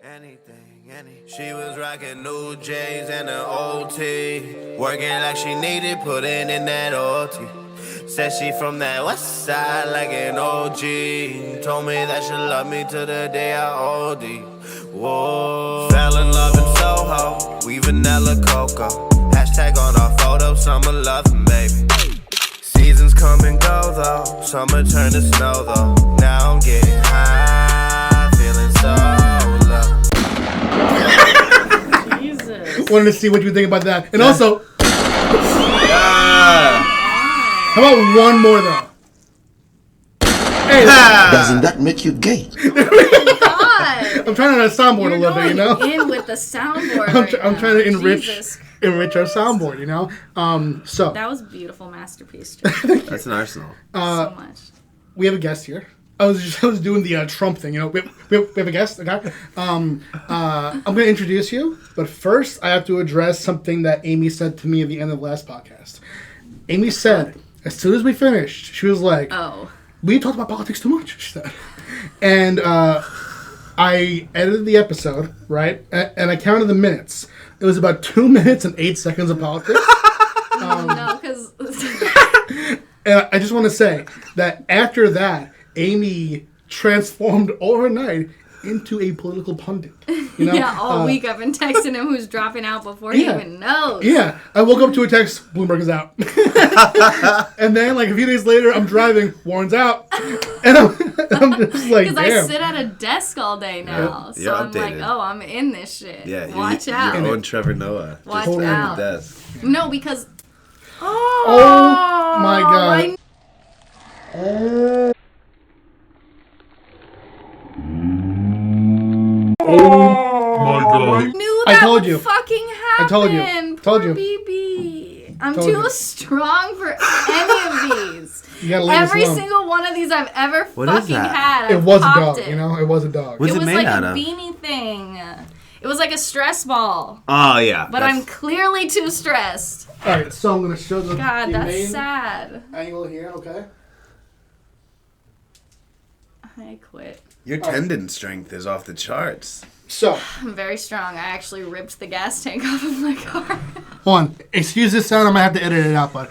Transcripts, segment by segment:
She was rocking new J's and an OT. Working like she needed, putting in that OT. Said she from that west side like an OG. Told me that she loved me to the day I OD. Whoa. Fell in love in Soho, we vanilla cocoa. Hashtag on our photo, summer loving, baby. Seasons come and go though, summer turn to snow though. Now I'm getting high, feeling so low. Jesus. Wanted to see what you think about that. And also, how about one more though? Hey, doesn't that make you gay? I'm trying to soundboard a little bit, you know. In with the soundboard. I'm trying to enrich our soundboard, you know. So that was a beautiful masterpiece. That's an arsenal. So much. We have a guest here. I was doing the Trump thing, you know. We have a guest, okay. I'm going to introduce you, but first I have to address something that Amy said to me at the end of the last podcast. Amy said, as soon as we finished, she was like, "Oh, we talked about politics too much," she said. And I edited the episode, right? And I counted the minutes. It was about 2 minutes and 8 seconds of politics. No, because... And I just want to say that after that, Amy transformed overnight into a political pundit. You know? Yeah, all week I've been texting him who's dropping out before he even knows. Yeah, I woke up to a text, Bloomberg is out. And then, like, a few days later, I'm driving, Warren's out. And I'm just like, because I sit at a desk all day now. So I'm like, oh, I'm in this shit. Yeah, watch out. Your own Trevor Noah. Watch just out. The desk. No, because... Oh my God. I knew that told would you. fucking happen. I told you. Poor Told you. BB. I'm Told too you. strong for any of these. You gotta leave Every us alone. single one of these I've ever What is fucking that? had. It I've was a popped dog, it. you know? It was a dog. What's It it was made like out a of? beanie thing. It was like a stress ball. Oh, yeah. But I'm clearly too stressed. Alright, so I'm going to show the God, that's main sad. angle here, okay? I quit. Your tendon strength is off the charts. So, I'm very strong. I actually ripped the gas tank off of my car. hold on. Excuse this sound, I might have to edit it out, but...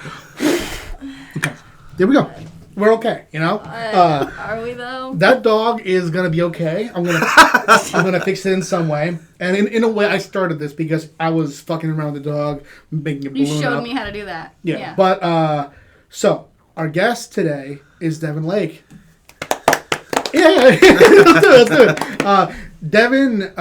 Okay, there we go. We're okay, you know? Are we though? That dog is gonna be okay. I'm gonna fix it in some way. And in a way, I started this because I was fucking around with the dog, making a balloon You showed up. me how to do that. Yeah. But so our guest today is Devin Lake. Yeah. Let's do it. Devin,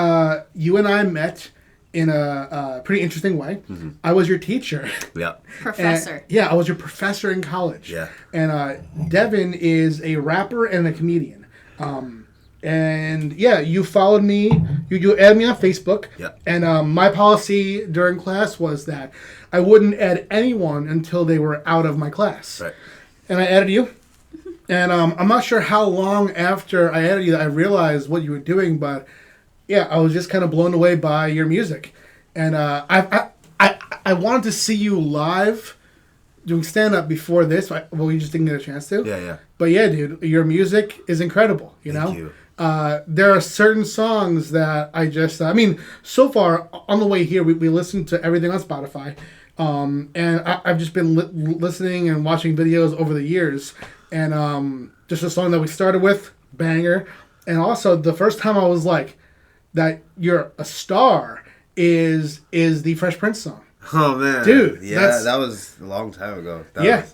you and I met in a pretty interesting way. Mm-hmm. I was your teacher. Yeah. Professor. I was your professor in college. Yeah. And Devin is a rapper and a comedian. And yeah, you followed me. You added me on Facebook. Yeah. And my policy during class was that I wouldn't add anyone until they were out of my class. Right. And I added you. And I'm not sure how long after I added you that I realized what you were doing, but yeah, I was just kind of blown away by your music. And I wanted to see you live doing stand-up before this, but we just didn't get a chance to. Yeah. But yeah, dude, your music is incredible, you know? Thank you. There are certain songs that I just... I mean, so far, on the way here, we listened to everything on Spotify. And I've just been listening and watching videos over the years. And just a song that we started with, banger. And also, the first time I was like, that you're a star is the Fresh Prince song. Oh, man. Dude. Yeah, that was a long time ago. Yeah.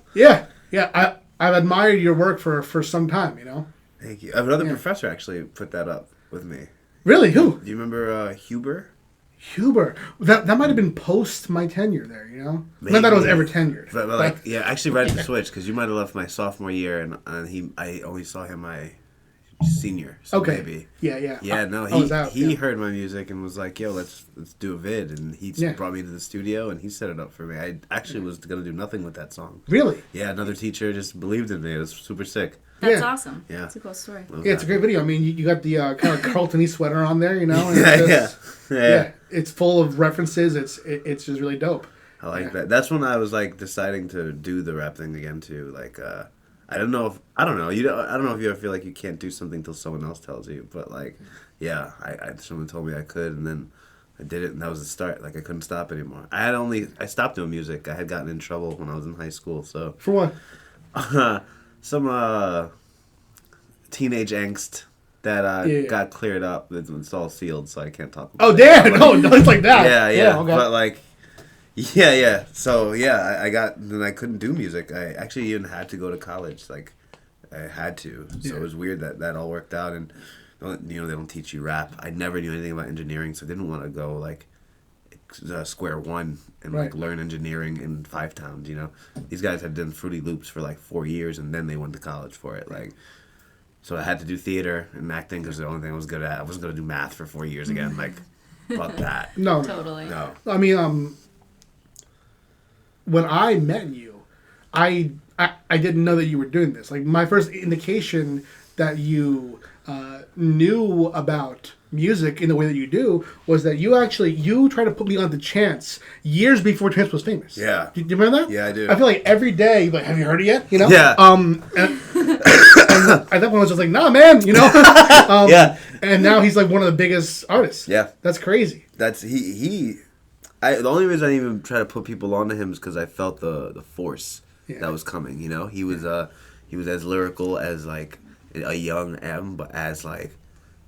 I've admired your work for some time, you know? Thank you. Another professor actually put that up with me. Really? Who? Do you remember Huber? Huber. That might have been post my tenure there, you know? Not that I was ever tenured. But like, yeah, actually right at the switch, because you might have left my sophomore year, and I only saw him my senior. So okay. Maybe. Yeah. Yeah, no, he heard my music and was like, yo, let's do a vid, and he brought me to the studio, and he set it up for me. I actually was going to do nothing with that song. Really? Yeah, another teacher just believed in me. It was super sick. That's awesome. Yeah. It's a cool story. Yeah, it's a great video. I mean, you got the kind of Carlton-y sweater on there, you know? And Yeah. It's full of references. It's just really dope. I like that. That's when I was like deciding to do the rap thing again too. Like I don't know. I don't know if you ever feel like you can't do something till someone else tells you. But like, yeah, someone told me I could, and then I did it, and that was the start. Like I couldn't stop anymore. I stopped doing music. I had gotten in trouble when I was in high school. So For what? some teenage angst that got cleared up. It's all sealed, so I can't talk about it. Oh damn! No, it's like that. Yeah. Okay. But like, yeah. So yeah, then I couldn't do music. I actually even had to go to college. Like, I had to. So it was weird that all worked out. And they don't teach you rap. I never knew anything about engineering, so I didn't want to go like square one and like learn engineering in 5 towns. These guys had done Fruity Loops for like 4 years, and then they went to college for it. Like. So I had to do theater and acting because the only thing I was good at. I wasn't going to do math for 4 years again. Like, fuck that. No. Totally. No. I mean, when I met you, I didn't know that you were doing this. Like, my first indication that you knew about music in the way that you do was that you tried to put me on the Chance years before Chance was famous. Yeah. Do you remember that? Yeah, I do. I feel like every day, like, have you heard it yet? Yeah. And at that point, I was just like, nah, man, Yeah. And now he's like one of the biggest artists. Yeah. That's crazy. That's the only reason I even try to put people onto him is because I felt the force that was coming. He was as lyrical as like a young M, but as like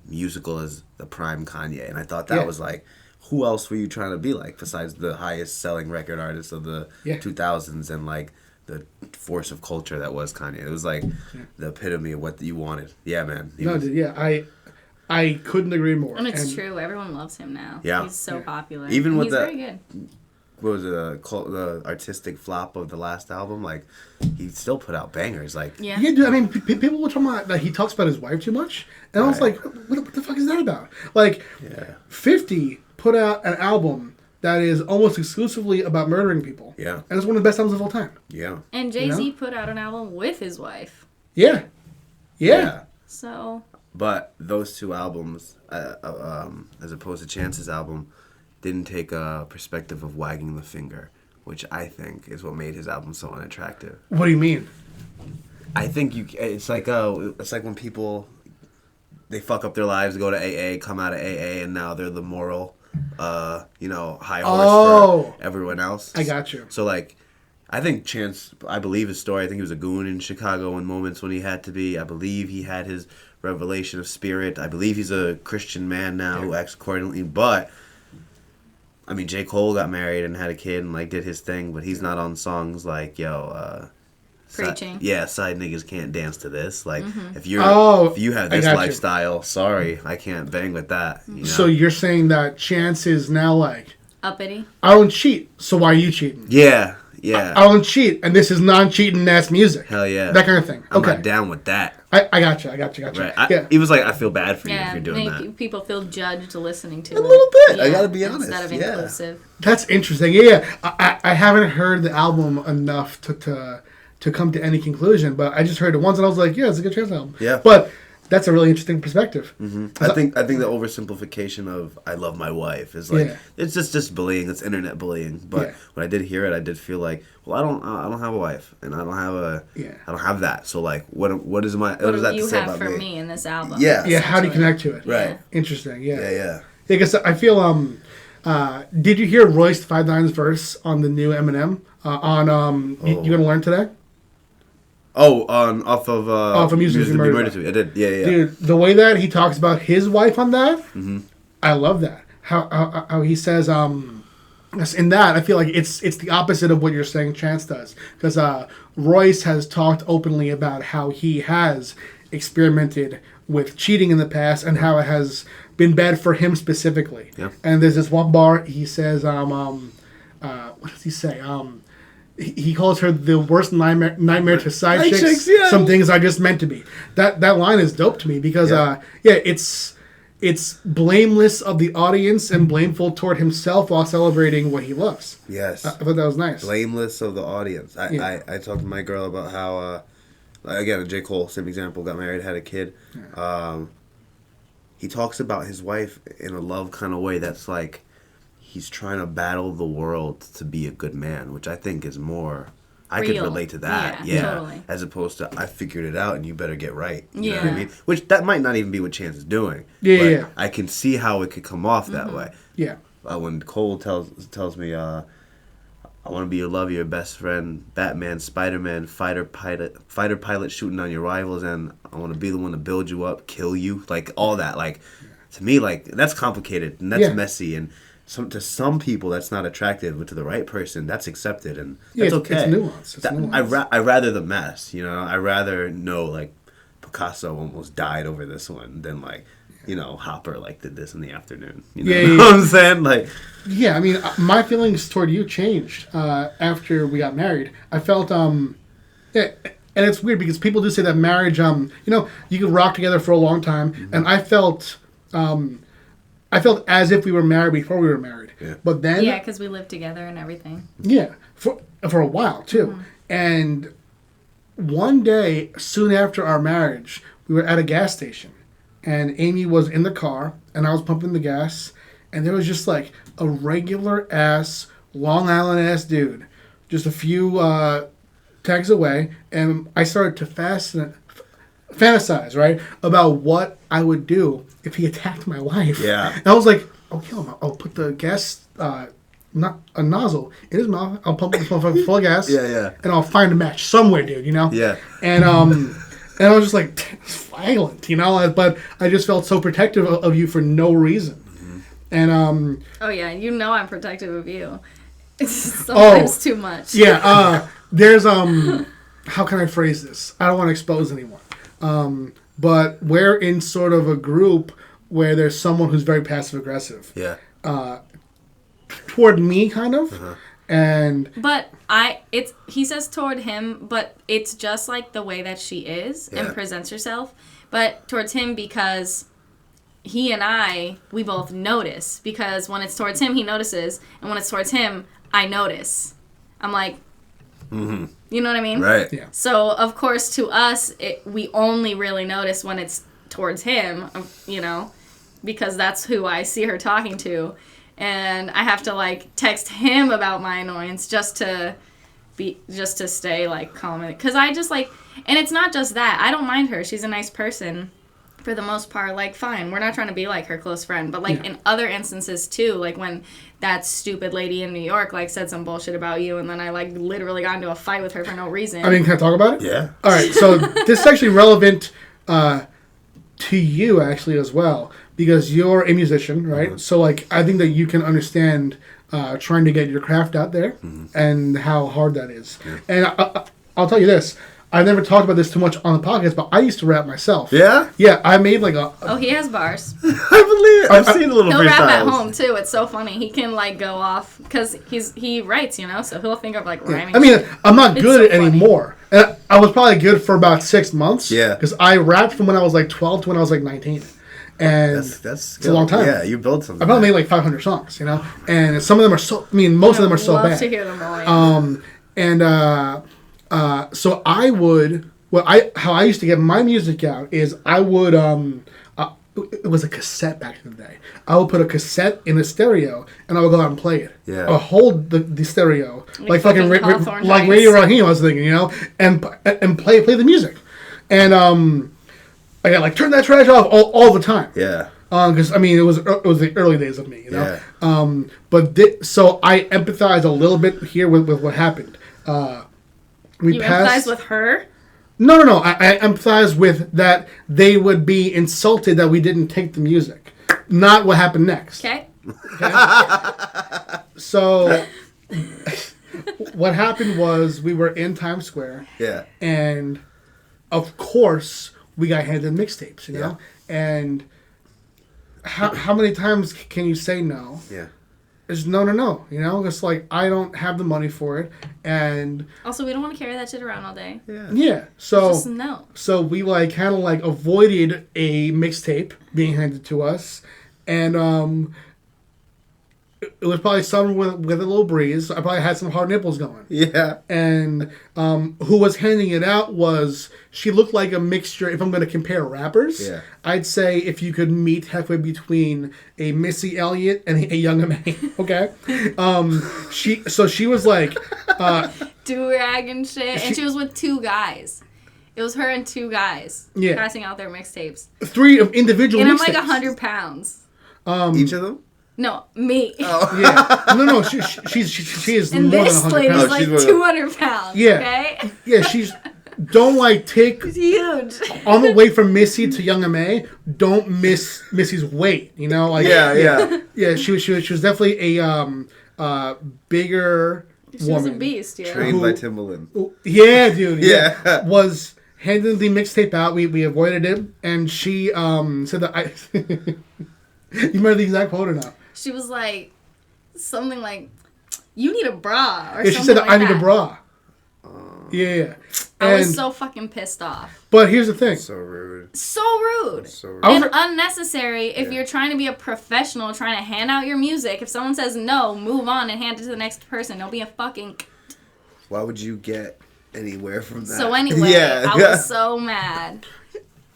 musical as the prime Kanye. And I thought that was like, who else were you trying to be like besides the highest selling record artist of the 2000s and like the force of culture that was Kanye. It was like the epitome of what you wanted. Yeah, man. I couldn't agree more. And it's true. Everyone loves him now. Yeah. He's so popular. Even with he's very good. What was it, the artistic flop of the last album? Like, he still put out bangers. Like, yeah, dude. I mean, people were talking about that he talks about his wife too much, and I was like, what the fuck is that about? Like, 50 put out an album that is almost exclusively about murdering people. Yeah, and it's one of the best albums of all time. Yeah, and Jay-Z put out an album with his wife. Yeah. So, but those 2 albums, as opposed to Chance's album, didn't take a perspective of wagging the finger, which I think is what made his album so unattractive. What do you mean? I think it's like when people, they fuck up their lives, go to AA, come out of AA, and now they're the moral, high horse for everyone else. I got you. So like, I think Chance, I believe his story. I think he was a goon in Chicago in moments when he had to be. I believe he had his revelation of spirit. I believe he's a Christian man now who acts accordingly, but I mean, J. Cole got married and had a kid and like did his thing, but he's not on songs like preaching. Side niggas can't dance to this. Like if you have this lifestyle, sorry, I can't bang with that. So you're saying that Chance is now like uppity? I don't cheat, so why are you cheating? Yeah. I don't cheat, and this is non-cheating ass music. Hell yeah. That kind of thing. I'm not down with that. I got you. Right. He was like, I feel bad for you if you're doing that. People feel judged listening to it. A little bit. I gotta be honest. Instead of inclusive. That's interesting. Yeah. I haven't heard the album enough to come to any conclusion, but I just heard it once and I was like, yeah, it's a good Chance album. Yeah. But that's a really interesting perspective. Mm-hmm. I think the oversimplification of "I love my wife" is like it's just bullying. It's internet bullying. But when I did hear it, I did feel like, well, I don't have a wife, and I don't have that. So like, what does that to say about me? You have for me in this album. Yeah. How do you connect to it? Right. Interesting. Yeah. Yeah. Because I feel did you hear Royce 5'9's verse on the new Eminem You Gonna Learn Today? Oh, off of Music to Be Murdered To. I did, yeah. Dude, the way that he talks about his wife on that, I love that. How he says, in that, I feel like it's the opposite of what you're saying Chance does. Because Royce has talked openly about how he has experimented with cheating in the past and how it has been bad for him specifically. Yeah. And there's this one bar, he says, what does he say? He calls her the worst nightmare to side chicks. Some things are just meant to be. That line is dope to me because it's blameless of the audience and blameful toward himself while celebrating what he loves. Yes, I thought that was nice. Blameless of the audience. I talked to my girl about how again, J. Cole, same example, got married, had a kid. Yeah. He talks about his wife in a love kind of way that's like, he's trying to battle the world to be a good man, which I think is more I could relate to that. Yeah. Totally. As opposed to I figured it out and you better get right. You know Yeah. what I mean? Which that might not even be what Chance is doing. Yeah, but yeah. I can see how it could come off that way. Yeah. When Cole tells me, I want to be your love, your best friend, Batman, Spider-Man, fighter pilot shooting on your rivals, and I want to be the one to build you up, kill you, like all that. Like to me, like that's complicated and that's messy, and to some people that's not attractive, but to the right person that's accepted and that's okay. It's nuance. It's nuance. I rather the mess, you know. I rather know like Picasso almost died over this one than like. You know, Hopper like did this in the afternoon. You know, what I'm saying? Like, yeah, I mean, my feelings toward you changed after we got married. I felt, and it's weird because people do say that marriage, you know, you could rock together for a long time, and I felt as if we were married before we were married. Yeah. But then, because we lived together and everything. Yeah, for a while too, and one day soon after our marriage, we were at a gas station. And Amy was in the car, and I was pumping the gas, and there was just like a regular ass, Long Island ass dude, just a few tags away, and I started to fantasize, right, about what I would do if he attacked my wife. Yeah. And I was like, I'll put the gas, not a nozzle in his mouth. I'll pump this motherfucker full of gas. Yeah. And I'll find a match somewhere, dude. You know. Yeah. And I was just like, it's violent, you know. But I just felt so protective of you for no reason. Mm-hmm. And Oh yeah, you know I'm protective of you. It's sometimes too much. Yeah. There's how can I phrase this? I don't want to expose anyone. But we're in sort of a group where there's someone who's very passive aggressive. yeah. Toward me, kind of. And But he says toward him, but it's just like the way that she is and presents herself. But towards him because he and we both notice. Because when it's towards him, he notices. And when it's towards him, I notice. I'm like, you know what I mean? Right. yeah. So, of course, to us, we only really notice when it's towards him, you know, because that's who I see her talking to. And I have to, like, text him about my annoyance just to stay, like, calm. Because I just, like, and it's not just that. I don't mind her. She's a nice person for the most part. Like, fine. We're not trying to be, like, her close friend. But, like, in other instances, too, like, when that stupid lady in New York, like, said some bullshit about you, and then I, like, literally got into a fight with her for no reason. I mean, can I talk about it? Yeah. All right. So this is actually relevant to you, actually, as well. Because you're a musician, right? Mm-hmm. So, like, I think that you can understand trying to get your craft out there and how hard that is. Yeah. And I'll tell you this. I've never talked about this too much on the podcast, but I used to rap myself. Yeah? Yeah, I made like a... Oh, he has bars. I believe it. I've seen a little He'll freestyles. rap at home, too. It's so funny. He can, like, go off, because he writes, you know, so he'll think of, like, rhyming. I mean, I'm not It's good so at it anymore. And I was probably good for about 6 months. Yeah. Because I rapped from when I was, like, 12 to when I was, like, 19. And that's it's a long time. Yeah, you built something. I probably made like 500 songs, you know, and some of them are most of them are so bad. I'd love to hear them all. So I would, how I used to get my music out is I would, it was a cassette back in the day. I would put a cassette in a stereo and I would go out and play it. Yeah. Or hold the stereo like fucking Hawthorne like Heights. Radio Raheem, I was thinking, you know, and play the music, and I got like turn that trash off all the time. Yeah. Because I mean it was the early days of me, you know. Yeah. So I empathize a little bit here with what happened. You empathize with her? No. I empathize with that they would be insulted that we didn't take the music, not what happened next. Okay. So what happened was we were in Times Square. Yeah. And of course we got handed mixtapes, you know? Yeah. And how many times can you say no? Yeah. It's no, you know? It's like, I don't have the money for it, and... Also, we don't want to carry that shit around all day. Yeah, so... Just no. So we, like, kind of, like, avoided a mixtape being handed to us, and, it was probably summer with a little breeze. I probably had some hard nipples going. Yeah. And who was handing it out she looked like a mixture, if I'm going to compare rappers, I'd say if you could meet halfway between a Missy Elliott and a Young M.A. Okay? She was like... do-rag and shit. And she was with 2 guys. It was her and 2 guys passing out their mixtapes. 3 of individual and mixtapes. And I'm like 100 pounds. Each of them? No, me. Oh. Yeah. No. She is and more than 100 this pounds. lady's like 200 pounds. Yeah. Okay? Yeah, she's... Don't, like, take... It's huge. On the way from Missy to Young M.A., don't miss Missy's weight, you know? Like, Yeah. Yeah, she was definitely a bigger She woman. was a beast, yeah. Trained by Timbaland. Yeah, dude. Yeah. Was handing the mixtape out. We avoided it, and she said that I. You remember the exact quote or not? She was like something like, "You need a bra," or Yeah, something she said like I need that. a bra. Yeah. I was so fucking pissed off. But here's the thing. So rude. So rude. So rude. And unnecessary if you're trying to be a professional, trying to hand out your music. If someone says no, move on and hand it to the next person. Don't be a fucking... Why would you get anywhere from that? So anyway, I was so mad.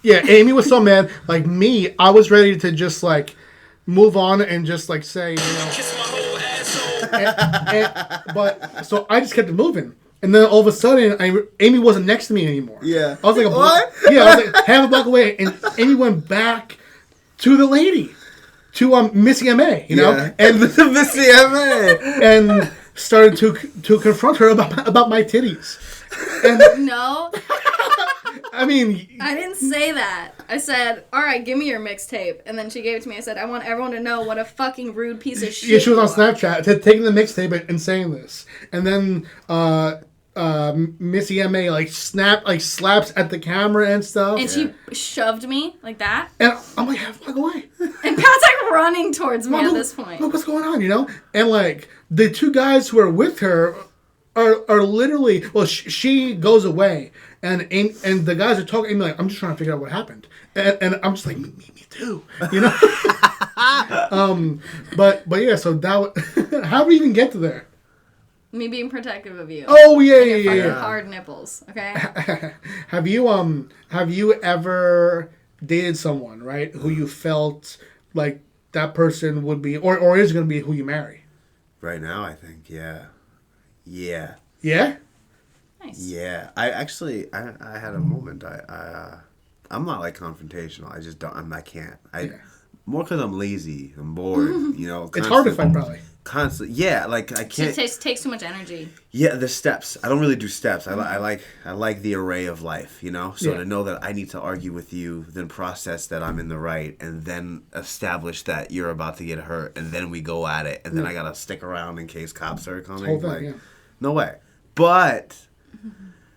Yeah, Amy was so mad. Like me, I was ready to just like move on and just like say, you know. Kiss my whole asshole. But so I just kept it moving. And then all of a sudden, Amy wasn't next to me anymore. Yeah. I was like I was like half a block away, and Amy went back to the lady, to Missy M.A., you know? Yeah. And Missy M.A. And started to confront her about my titties. And No, I mean... I didn't say that. I said, all right, give me your mixtape. And then she gave it to me. I said, I want everyone to know what a fucking rude piece of shit Yeah, she was on you are. Snapchat taking the mixtape and saying this. And then Missy M.A. slaps at the camera and stuff. And she shoved me like that. And I'm like, half a block away. And Pat's like running towards me at this point. Look what's going on, you know? And like the 2 guys who are with her are literally, well, she goes away, and the guys are talking. Amy like, I'm just trying to figure out what happened, and I'm just like, me too, you know. But yeah, so that how do we even get to there? Me being protective of you. Oh yeah, And your yeah. fucking hard nipples, okay? Have you ever dated someone, right, who you felt like that person would be or is going to be who you marry? Right now, I think, yeah. Yeah? Nice. Yeah. I had a moment. I'm not like confrontational. I just don't. I can't. More because I'm lazy. I'm bored. You know. It's hard to fight, probably. Constant. Yeah. Like I can't. It takes too much energy. Yeah, the steps. I don't really do steps. I like the array of life, you know? So Yeah. to know that I need to argue with you, then process that I'm in the right, and then establish that you're about to get hurt, and then we go at it, and then I gotta stick around in case cops are coming. Whole thing, like, yeah. no way. But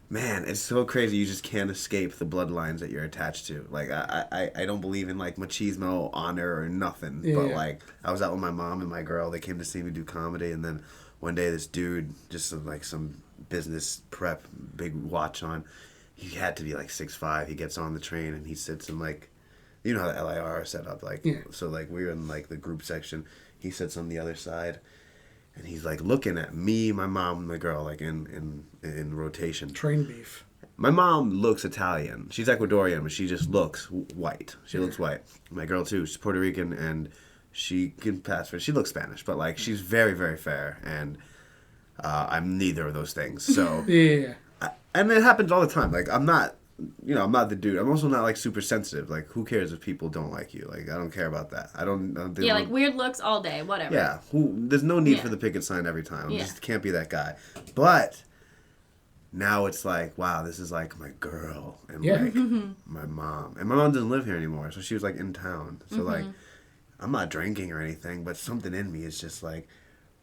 man, it's so crazy. You just can't escape the bloodlines that you're attached to. Like I don't believe in like machismo, honor, or nothing. Yeah, but yeah. like I was out with my mom and my girl. They came to see me do comedy, and then one day this dude, just some business prep, big watch on. He had to be like 6'5". He gets on the train and he sits in like, you know how the LIR is set up. Like Yeah. so like we're in like the group section. He sits on the other side. And he's like looking at me, my mom, and my girl, like in rotation. Train beef. My mom looks Italian. She's Ecuadorian, but she just looks white. She looks white. My girl too. She's Puerto Rican, and she can pass for. She looks Spanish, but like she's very, very fair, and I'm neither of those things. So Yeah. and it happens all the time. Like I'm not the dude. I'm also not like super sensitive. Like who cares if people don't like you? Like I don't care about that. I don't Yeah, like weird looks all day, whatever. yeah, there's no need Yeah. for the picket sign every time. I Yeah. just can't be that guy. But now it's like, wow, this is like my girl and Yeah. like my mom. And my mom doesn't live here anymore, so she was like in town. So like, I'm not drinking or anything, but something in me is just like,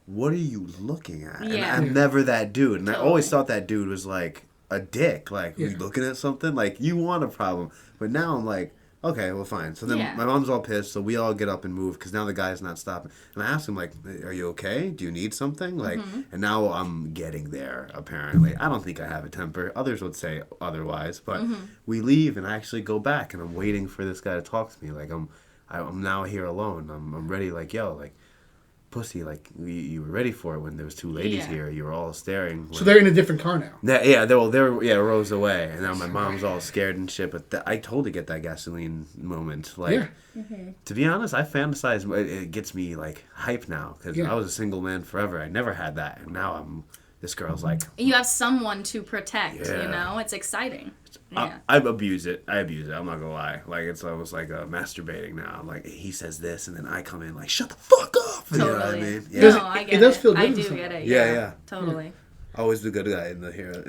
what are you looking at? Yeah. And I'm never that dude. And I always Totally. thought that dude was like a dick. Like, you looking at something? Like, you want a problem. But now I'm like, okay, well, fine. So then Yeah. my mom's all pissed, so we all get up and move because now the guy's not stopping. And I asked him, like, are you okay? Do you need something? Like, and now I'm getting there, apparently. I don't think I have a temper. Others would say otherwise. But we leave, and I actually go back, and I'm waiting for this guy to talk to me. Like, I'm now here alone. I'm ready, like, yo, like, pussy, like, you were ready for it when there was 2 ladies Yeah. here. You were all staring. So they're in a different car now. They're rows away, and now my mom's all scared and shit. But I totally get that gasoline moment. Like, to be honest, I fantasize. It gets me like hype now because Yeah. I was a single man forever. I never had that, and now I'm this girl's like, You have someone to protect, Yeah. you know? It's exciting. Yeah. I abuse it. I'm not gonna lie. Like, it's almost like masturbating now. I'm like, he says this, and then I come in like, shut the fuck up. Totally. You know what I mean? Yeah. No, I get it does feel I good do inside. get it. Yeah. Totally. Always the good guy in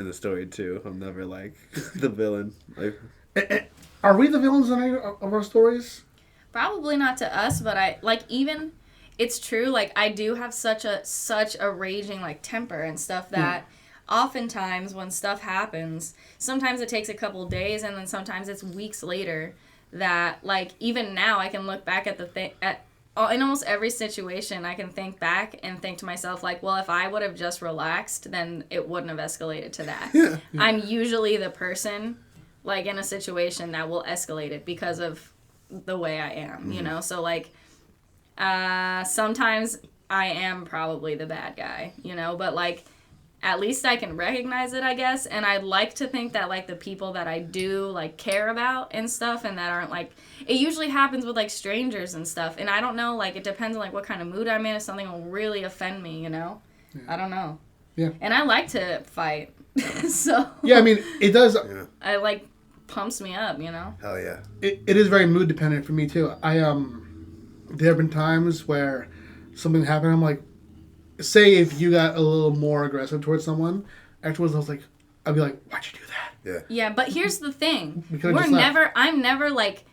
the story too. I'm never like the villain. Like, Are we the villains in any of our stories? Probably not to us, but I like even it's true, like I do have such a raging like temper and stuff that oftentimes when stuff happens, sometimes it takes a couple days and then sometimes it's weeks later that like even now I can look back at in almost every situation I can think back and think to myself like, well, if I would have just relaxed, then it wouldn't have escalated to that. Yeah. I'm usually the person like in a situation that will escalate it because of the way I am, you know? So like sometimes I am probably the bad guy, you know, but like at least I can recognize it, I guess. And I'd like to think that like the people that I do like care about and stuff and that aren't like, it usually happens with like strangers and stuff. And I don't know, like it depends on like what kind of mood I'm in, if something will really offend me, you know? Yeah. I don't know. Yeah. And I like to fight. So. Yeah, I mean, it does. Yeah. I like pumps me up, you know? hell yeah. It is very mood dependent for me too. There have been times where something happened, I'm like, say if you got a little more aggressive towards someone, afterwards I'd be like, why'd you do that? Yeah. Yeah, but here's the thing. I'm never like,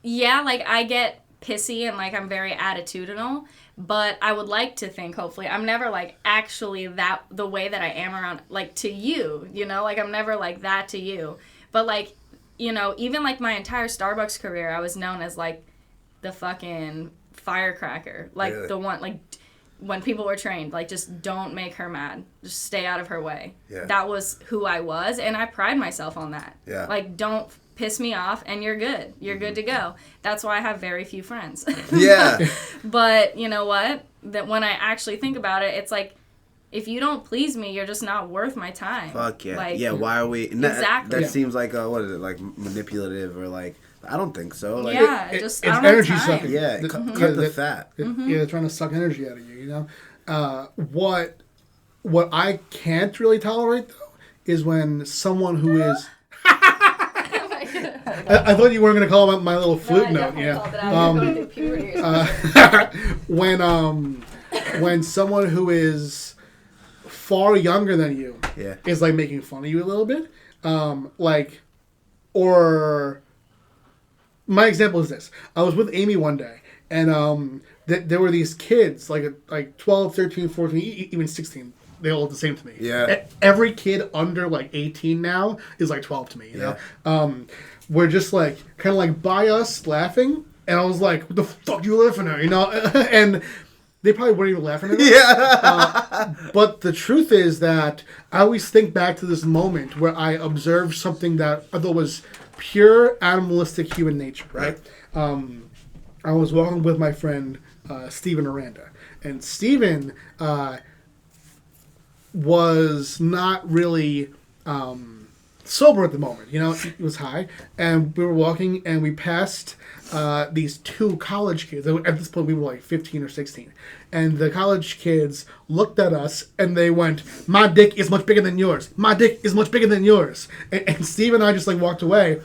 yeah, like I get pissy and like I'm very attitudinal, but I would like to think, hopefully, I'm never like actually the way that I am around, like to you, you know, like I'm never like that to you. But like, you know, even like my entire Starbucks career, I was known as like the fucking firecracker, like really? The one, like when people were trained, like just don't make her mad, just stay out of her way. Yeah. That was who I was, and I pride myself on that. Yeah. Like don't piss me off and you're good. You're good to go. That's why I have very few friends. Yeah. But you know what? That when I actually think about it, it's like if you don't please me, you're just not worth my time. Fuck yeah. Like, yeah, why are we... Exactly. That Yeah. seems like, what is it, like manipulative or like... I don't think so. Like, yeah, it's I don't energy have time. sucking. Yeah, Mm-hmm. cut the fat. Yeah, they're trying to suck energy out of you, you know? What I can't really tolerate, though, is when someone who is... I thought you weren't going to call out my little flute note. When someone who is far younger than you Yeah. is like making fun of you a little bit, or my example is this: I was with Amy one day, and there were these kids like 12, 13, 14, even 16. They all look the same to me. Yeah. Every kid under like 18 now is like 12 to me. You know, we're just like kind of like by us laughing, and I was like, "What the fuck you laughing at?" You know, and they probably weren't even laughing at us. Yeah. But the truth is that I always think back to this moment where I observed something that I thought was pure animalistic human nature. Right. I was walking with my friend Steven Aranda, and Steven was not really sober at the moment. You know, he was high, and we were walking, and we passed these two college kids. At this point, we were like 15 or 16, and the college kids looked at us, and they went, "My dick is much bigger than yours. My dick is much bigger than yours." And Steve and I just like walked away.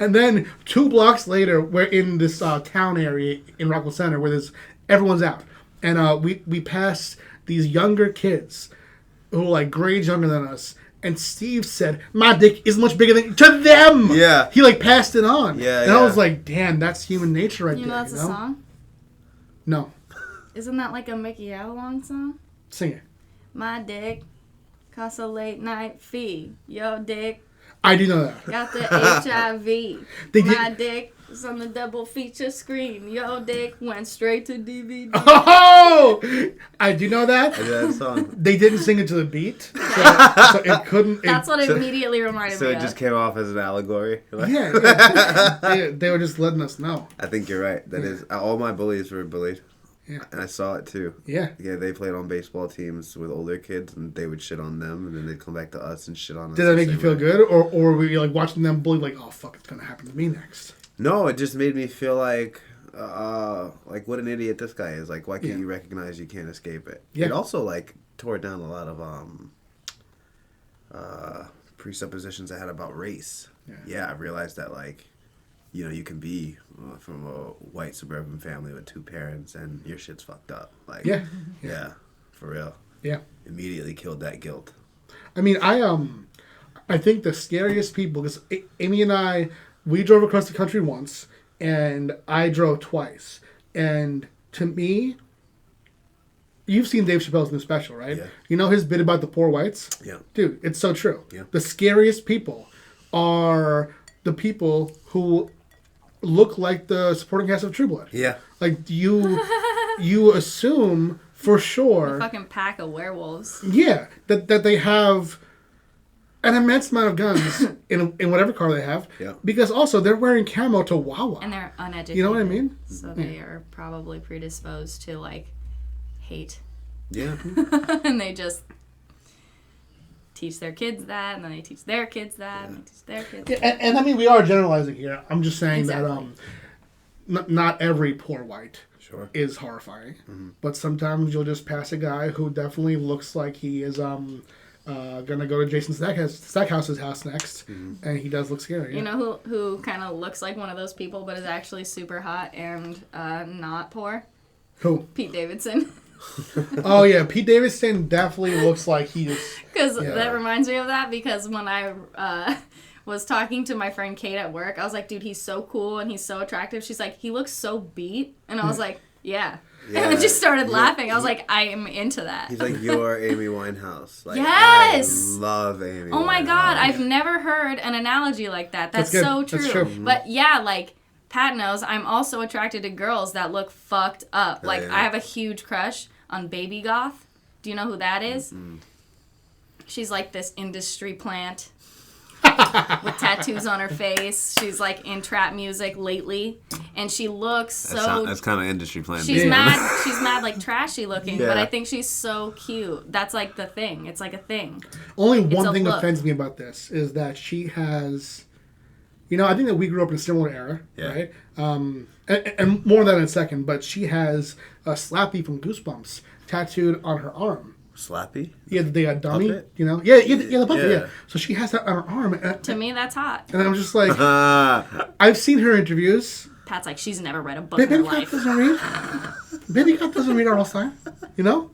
And then 2 blocks later, we're in this town area in Rockwell Center where everyone's out, and we passed these younger kids who were like grades younger than us, and Steve said, "My dick is much bigger than..." to them. Yeah. He like passed it on. Yeah, and yeah. I was like, damn, that's human nature right You there. know that's a song? No, Isn't that like a Mickey Avalon song? sing it. My dick costs a late night fee. Your dick I do know that. got the HIV. They My did- dick is on the double feature screen. Your dick went straight to DVD. Oh, I do know that. I did that song. They didn't sing it to the beat, so it couldn't. That's what it So- immediately reminded So me it of. just came off as an allegory. Like, Yeah. They were just letting us know. I think you're right. That is all my bullies were bullied. Yeah. And I saw it too. Yeah. Yeah, they played on baseball teams with older kids, and they would shit on them, and then they'd come back to us and shit on us. Did that the make you same feel way. good, or were you like watching them bully, like, oh fuck, it's gonna happen to me next? No, it just made me feel like what an idiot this guy is. Like, why can't Yeah. you recognize you can't escape it? Yeah. It also, like, tore down a lot of presuppositions I had about race. Yeah, I realized that, like, you know, you can be from a white suburban family with 2 parents and your shit's fucked up. Like, yeah, for real. Yeah. Immediately killed that guilt. I mean, I think the scariest people, because Amy and I, we drove across the country once, and I drove twice. And to me, you've seen Dave Chappelle's new special, right? Yeah. You know his bit about the poor whites? Yeah. Dude, it's so true. Yeah. The scariest people are the people who look like the supporting cast of True Blood. Yeah. Like, you assume for sure... A fucking pack of werewolves. Yeah, that they have an immense amount of guns in whatever car they have. Yeah. Because also they're wearing camo to Wawa. And they're uneducated. You know what I mean? So they are probably predisposed to, like, hate. Yeah. And they just teach their kids that, and then they teach their kids that, and they teach their kids that. And I mean, we are generalizing here. I'm just saying Exactly. that not every poor white Sure. is horrifying. But sometimes you'll just pass a guy who definitely looks like he is gonna go to Jason Stackhouse's house next, and he does look scary. You know who kind of looks like one of those people, but is actually super hot and not poor? Who? Pete Davidson. Oh yeah, Pete Davidson definitely looks like he's... Because that reminds me of that, because when I was talking to my friend Kate at work, I was like, dude, he's so cool and he's so attractive. She's like, he looks so beat. And I was like, yeah. And then just started laughing. I was like, I am into that. He's like your Amy Winehouse. Like, Yes! I love Amy Oh my Winehouse. God, I've never heard an analogy like that. That's good. so true. That's true. But yeah, like, Pat knows I'm also attracted to girls that look fucked up. Like, yeah. I have a huge crush on Baby Goth. Do you know who that is? She's like this industry plant with tattoos on her face. She's like in trap music lately, and she looks That's kind of industry plan. She's mad. She's mad, like trashy looking, Yeah. but I think she's so cute. That's like the thing. It's like a thing. Only It's one a thing look. offends me about this is that she has... You know, I think that we grew up in a similar era, Yeah. right? And more on that in a second, but she has a Slappy from Goosebumps tattooed on her arm. Slappy? Yeah, the dummy, Puppet? you know? Yeah, the puppet, Yeah. yeah. So she has that on her arm. To me, that's hot. And I'm just like, I've seen her interviews. Pat's like, she's never read a book in her Baby Cat life. doesn't read. Baby Cat doesn't read R.L. Stein, you know?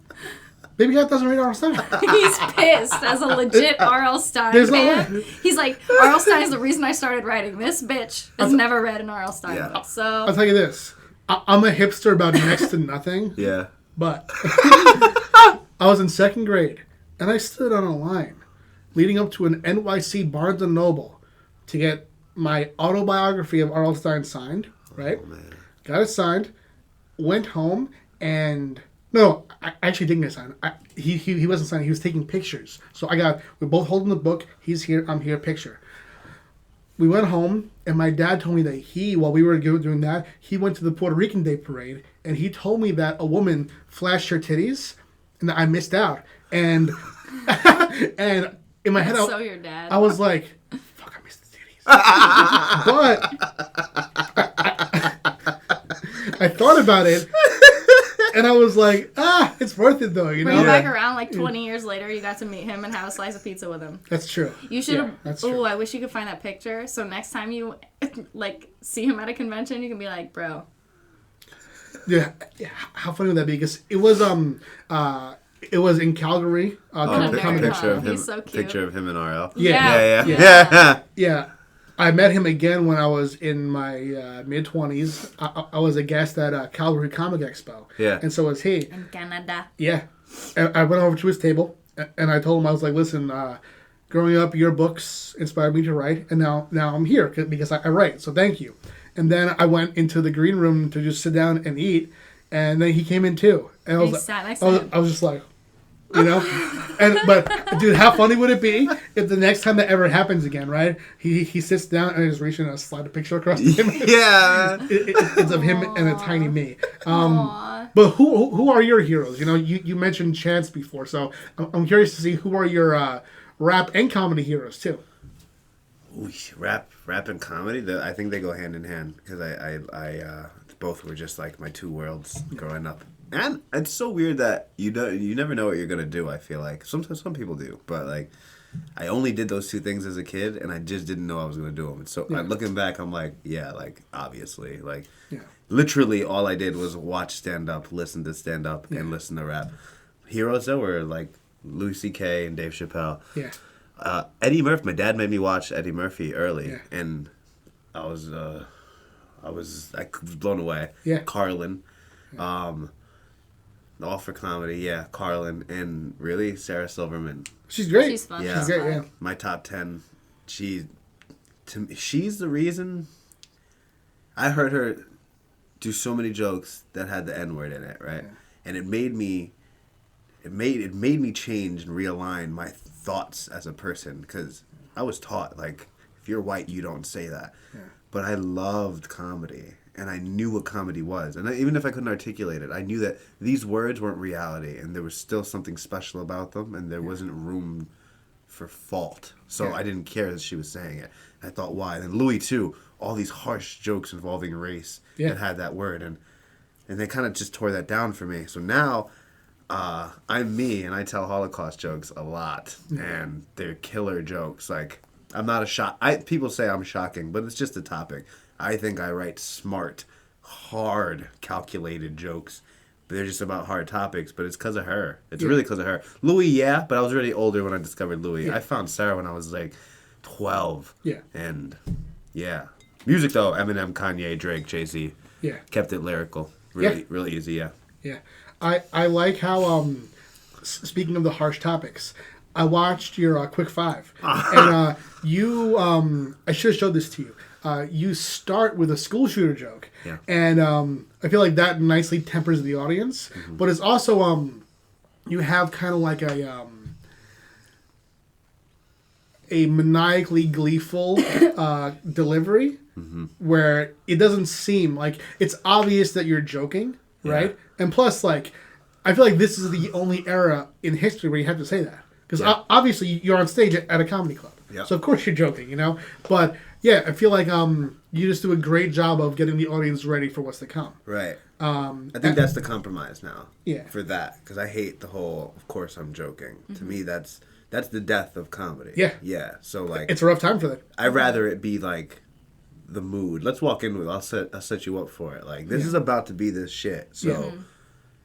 Baby Cat doesn't read R.L. Stein. He's pissed as a legit R.L. Stein There's no fan. way. He's like, R.L. Stein is the reason I started wriing. This bitch has never read an R.L. Stein Yeah. book. I'll So, tell you this. I'm a hipster about next to nothing, Yeah. but I was in 2nd grade, and I stood on a line leading up to an NYC Barnes & Noble to get my autobiography of R.L. Stein signed, right? Oh, man. Got it signed, went home, and... No, I actually didn't get signed. He wasn't signing. He was taking pictures. So we're both holding the book. He's here, I'm here, picture. We went home, and my dad told me that while we were doing that, he went to the Puerto Rican Day Parade, and he told me that a woman flashed her titties, and that I missed out. And and in my head, so your dad. I was like, fuck, I missed the titties. But I thought about it, and I was like, it's worth it though, you Bring know? him back around like 20 years later, you got to meet him and have a slice of pizza with him. That's true. You should have. Yeah, that's true. Oh, I wish you could find that picture. So next time you like see him at a convention, you can be like, bro. Yeah, how funny would that be? Because it was in Calgary. Comic-Con. Picture of him. He's so cute. Picture of him and RL. Yeah. Yeah. Yeah, I met him again when I was in my mid-20s. I was a guest at Calgary Comic Expo. Yeah. And so was he. In Canada. Yeah. And I went over to his table, and I told him, I was like, listen, growing up, your books inspired me to write, and now I'm here because I write, so thank you. And then I went into the green room to just sit down and eat, and then he came in too. And I was He like, sat next to him. I was just like, you know? But dude, how funny would it be if the next time that ever happens again, right? He sits down and I just reach in and slide a picture across to him. Yeah. It's of him and a tiny me. Aw. But who are your heroes? You know, you mentioned Chance before, so I'm curious to see who are your rap and comedy heroes too. Ooh, rap and comedy. I think they go hand in hand because I both were just like my two worlds growing up. And it's so weird that you never know what you're gonna do. I feel like sometimes some people do, but like I only did those two things as a kid, and I just didn't know I was gonna do them. And so looking back, I'm like, yeah, like obviously, like literally all I did was watch stand up, listen to stand up, and listen to rap. Heroes that were like Louis C.K. and Dave Chappelle. Yeah. Eddie Murphy. My dad made me watch Eddie Murphy early, and I was blown away. Yeah. Carlin. All for comedy, yeah. Carlin and really Sarah Silverman. She's great. She's fun. Yeah. She's great. Yeah. My top 10. She's the reason I heard her do so many jokes that had the N-word in it, right? Yeah. And it made me change and realign my thoughts as a person, because I was taught like if you're white you don't say that. Yeah. But I loved comedy. And I knew what comedy was. And even if I couldn't articulate it, I knew that these words weren't reality. And there was still something special about them. And there wasn't room for fault. So I didn't care that she was saying it. And I thought, why? And Louis, too. All these harsh jokes involving race that had that word. And they kind of just tore that down for me. So now I'm me. And I tell Holocaust jokes a lot. And they're killer jokes. Like, I'm not people say I'm shocking. But it's just a topic. I think I write smart, hard, calculated jokes. They're just about hard topics, but it's because of her. It's really because of her. Louis, but I was already older when I discovered Louis. I found Sarah when I was like 12. Yeah. And music though, Eminem, Kanye, Drake, Jay-Z. Yeah. Kept it lyrical. Really easy, Yeah. I like how, speaking of the harsh topics, I watched your Quick Five. And you, I should have showed this to you. You start with a school shooter joke, and I feel like that nicely tempers the audience. Mm-hmm. But it's also you have kind of like a maniacally gleeful delivery, where it doesn't seem like it's obvious that you're joking, right? And plus, like, I feel like this is the only era in history where you have to say that, because obviously you're on stage at a comedy club, so of course you're joking, you know, but. Yeah, I feel like you just do a great job of getting the audience ready for what's to come. Right. I think that's the compromise now. Yeah. For that, because I hate the whole. Of course, I'm joking. Mm-hmm. To me, that's the death of comedy. Yeah. Yeah. So like, it's a rough time for that. I'd rather it be like the mood. Let's walk in with. I'll set you up for it. Like this is about to be this shit. So.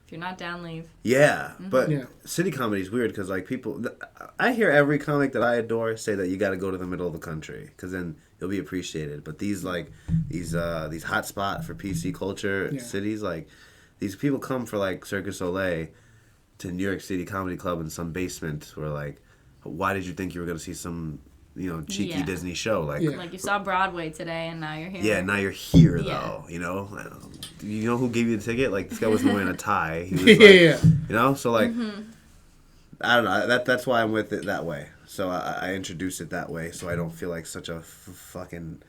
If you're not down, leave. Yeah, but city comedy is weird because like people. I hear every comic that I adore say that you got to go to the middle of the country because then you'll be appreciated. But these hot spot for PC culture cities, like these people come for like Circus Soleil to New York City Comedy Club in some basement where like, why did you think you were gonna see some cheeky Disney show like like you saw Broadway today and now you're here. Yeah, now you're here though. You know who gave you the ticket? Like this guy wasn't wearing a tie. He was like, you know, so like I don't know. That's why I'm with it that way. So I introduce it that way, so I don't feel like such a fucking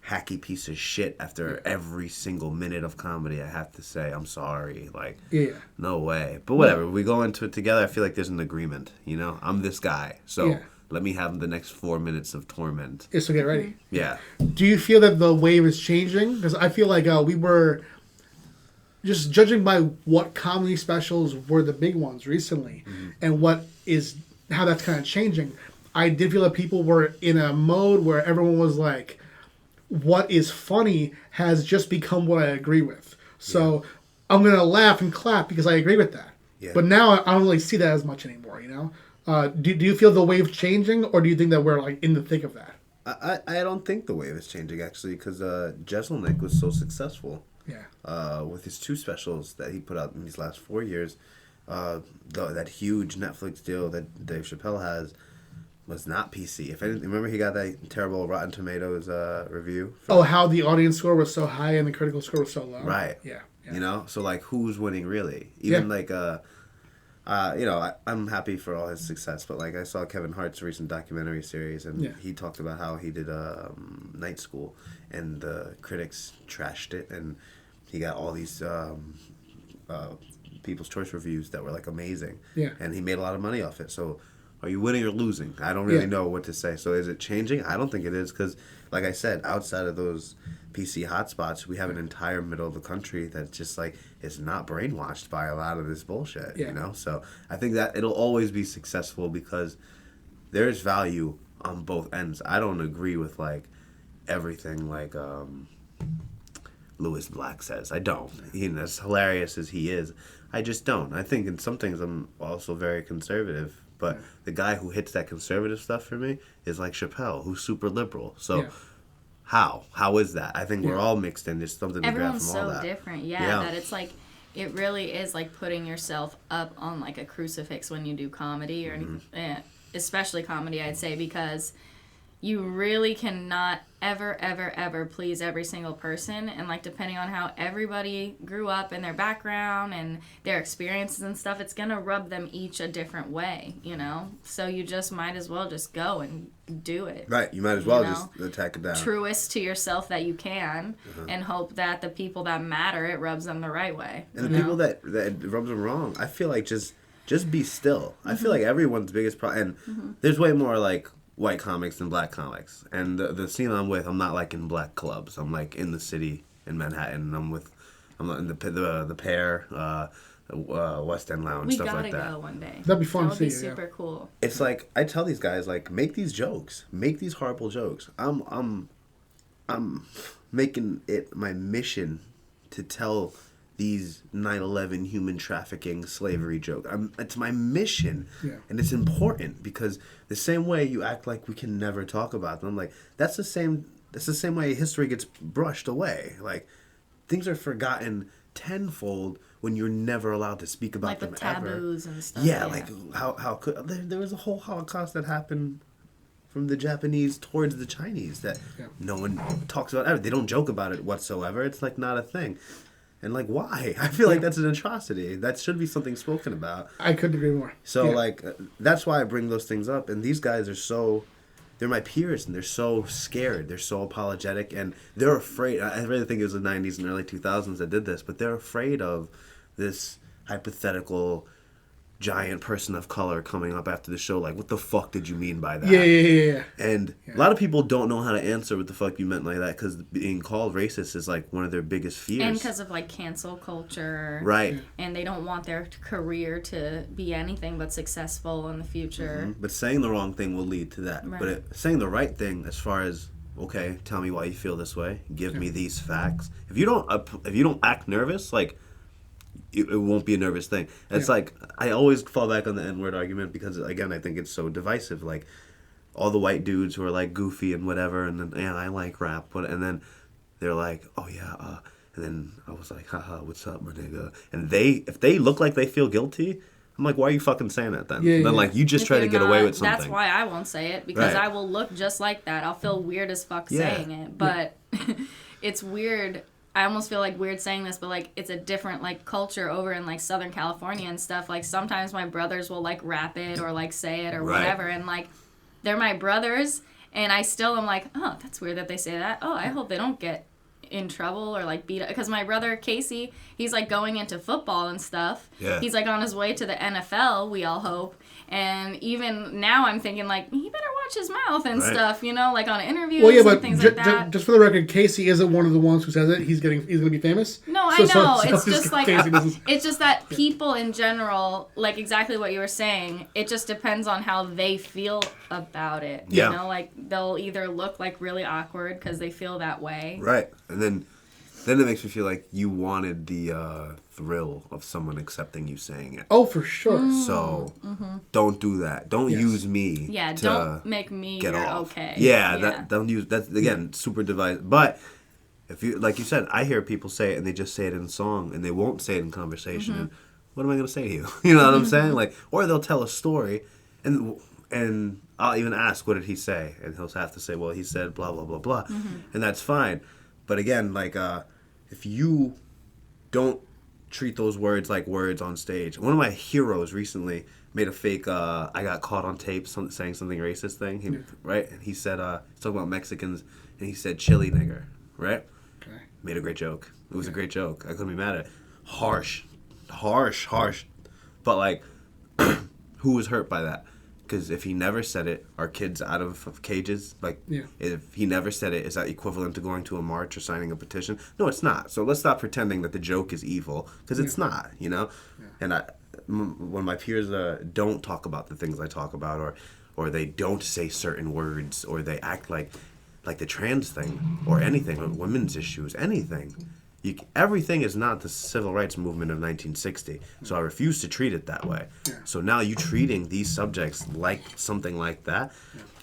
hacky piece of shit after every single minute of comedy. I have to say I'm sorry. Like no way. But whatever. We go into it together. I feel like there's an agreement. You know, I'm this guy, so. Let me have the next 4 minutes of torment. Yeah, so get ready. Yeah. Do you feel that the wave is changing? Because I feel like we were just judging by what comedy specials were the big ones recently, and how that's kind of changing. I did feel that people were in a mode where everyone was like, "What is funny has just become what I agree with." So I'm gonna laugh and clap because I agree with that. Yeah. But now I don't really see that as much anymore. You know. Do you feel the wave changing, or do you think that we're like in the thick of that? I don't think the wave is changing actually, because Jeselnik was so successful. Yeah. With his 2 specials that he put out in these last 4 years, that huge Netflix deal that Dave Chappelle has was not PC. If anything, remember he got that terrible Rotten Tomatoes review. How the audience score was so high and the critical score was so low. Right. Yeah. You know, so like who's winning really? Even like I'm happy for all his success, but like I saw Kevin Hart's recent documentary series, and he talked about how he did Night School, and the critics trashed it, and he got all these People's Choice reviews that were like amazing, and he made a lot of money off it. So are you winning or losing? I don't really know what to say. So is it changing? I don't think it is because, like I said, outside of those PC hotspots, we have an entire middle of the country that's just like is not brainwashed by a lot of this bullshit. You know, so I think that it'll always be successful because there's value on both ends. I don't agree with like everything like Lewis Black says. I don't. As hilarious as he is, I just don't. I think in some things I'm also very conservative. But the guy who hits that conservative stuff for me is like Chappelle, who's super liberal. So how is that? I think we're all mixed in. There's something to grab from all that. Everyone's so different. Yeah, that it's like it really is like putting yourself up on like a crucifix when you do comedy or especially comedy, I'd say, because you really cannot ever please every single person. And like depending on how everybody grew up and their background and their experiences and stuff, it's gonna rub them each a different way, you know? So you just might as well just go and do it. Right, you might as well just attack it down. Truest to yourself that you can and hope that the people that matter, it rubs them the right way. And the people that rubs them wrong, I feel like just be still. I feel like everyone's biggest problem, and there's way more like white comics than black comics. And the scene I'm with, I'm not like in black clubs. I'm like in the city in Manhattan. I'm in the Pair, West End Lounge, stuff like that. We gotta go one day. That'd be fun to see. That would be super cool. It's like I tell these guys like make these jokes, make these horrible jokes. I'm making it my mission to tell these 9/11 human trafficking slavery joke. It's my mission, and it's important because the same way you act like we can never talk about them, like that's the same way history gets brushed away. Like things are forgotten tenfold when you're never allowed to speak about like them with ever. Taboos and stuff. Yeah, like how could there was a whole Holocaust that happened from the Japanese towards the Chinese that no one talks about ever. They don't joke about it whatsoever. It's like not a thing. And, like, why? I feel like that's an atrocity. That should be something spoken about. I couldn't agree more. So, like, that's why I bring those things up. And these guys are they're my peers, and they're so scared. They're so apologetic, and they're afraid. I really think it was the 90s and early 2000s that did this, but they're afraid of this hypothetical giant person of color coming up after the show like, what the fuck did you mean by that? Yeah. And a lot of people don't know how to answer what the fuck you meant like that because being called racist is like one of their biggest fears. And because of like cancel culture. Right. And they don't want their career to be anything but successful in the future. But saying the wrong thing will lead to that. Right. But saying the right thing as far as, okay, tell me why you feel this way. Give me these facts. If you don't act nervous, like, it won't be a nervous thing. It's like I always fall back on the N-word argument because again I think it's so divisive. Like all the white dudes who are like goofy and whatever, and then I like rap, and then they're like, oh yeah, and then I was like, haha, what's up, my nigga? And if they look like they feel guilty, I'm like, why are you fucking saying that then? Then like you just try to get away with something. That's why I won't say it because I will look just like that. I'll feel weird as fuck saying it, but it's weird. I almost feel like weird saying this, but like it's a different like culture over in like Southern California and stuff. Like sometimes my brothers will like rap it or like say it or whatever, and like they're my brothers, and I still am like, oh, that's weird that they say that. Oh, I hope they don't get in trouble or like beat up, because my brother Casey, he's like going into football and stuff. He's like on his way to the NFL, we all hope. And even now I'm thinking like he better watch his mouth and stuff, you know, like on interviews and things like that. Just for the record, Casey isn't one of the ones who says it. He's going to be famous. No, I know. It's just like it's just that people in general, like exactly what you were saying. It just depends on how they feel about it. You know, like they'll either look like really awkward because they feel that way. Right, and then it makes me feel like you wanted the thrill of someone accepting you saying it. Oh, for sure. So don't do that. Don't use me. Yeah, to don't make me get your off. okay. Yeah, don't use that's again super divisive. But if you like you said, I hear people say it and they just say it in song and they won't say it in conversation. And what am I gonna say to you? You know what I'm saying? Like, or they'll tell a story and I'll even ask, what did he say? And he'll have to say, well, he said blah blah blah blah, and that's fine. But again, like if you don't treat those words like words on stage. One of my heroes recently made a fake I got caught on tape saying something racist thing, right? And he said, he's talking about Mexicans, and he said chili nigger, right? Okay. Made a great joke. It was a great joke. I couldn't be mad at it. Harsh. But like, who was hurt by that? Because if he never said it, are kids out of cages? Like, if he never said it, is that equivalent to going to a march or signing a petition? No, it's not. So let's stop pretending that the joke is evil, because it's not, you know? And when my peers don't talk about the things I talk about, or they don't say certain words, or they act like the trans thing, or anything, or women's issues, anything. Everything is not the civil rights movement of 1960, so I refuse to treat it that way. So now you treating these subjects like something like that,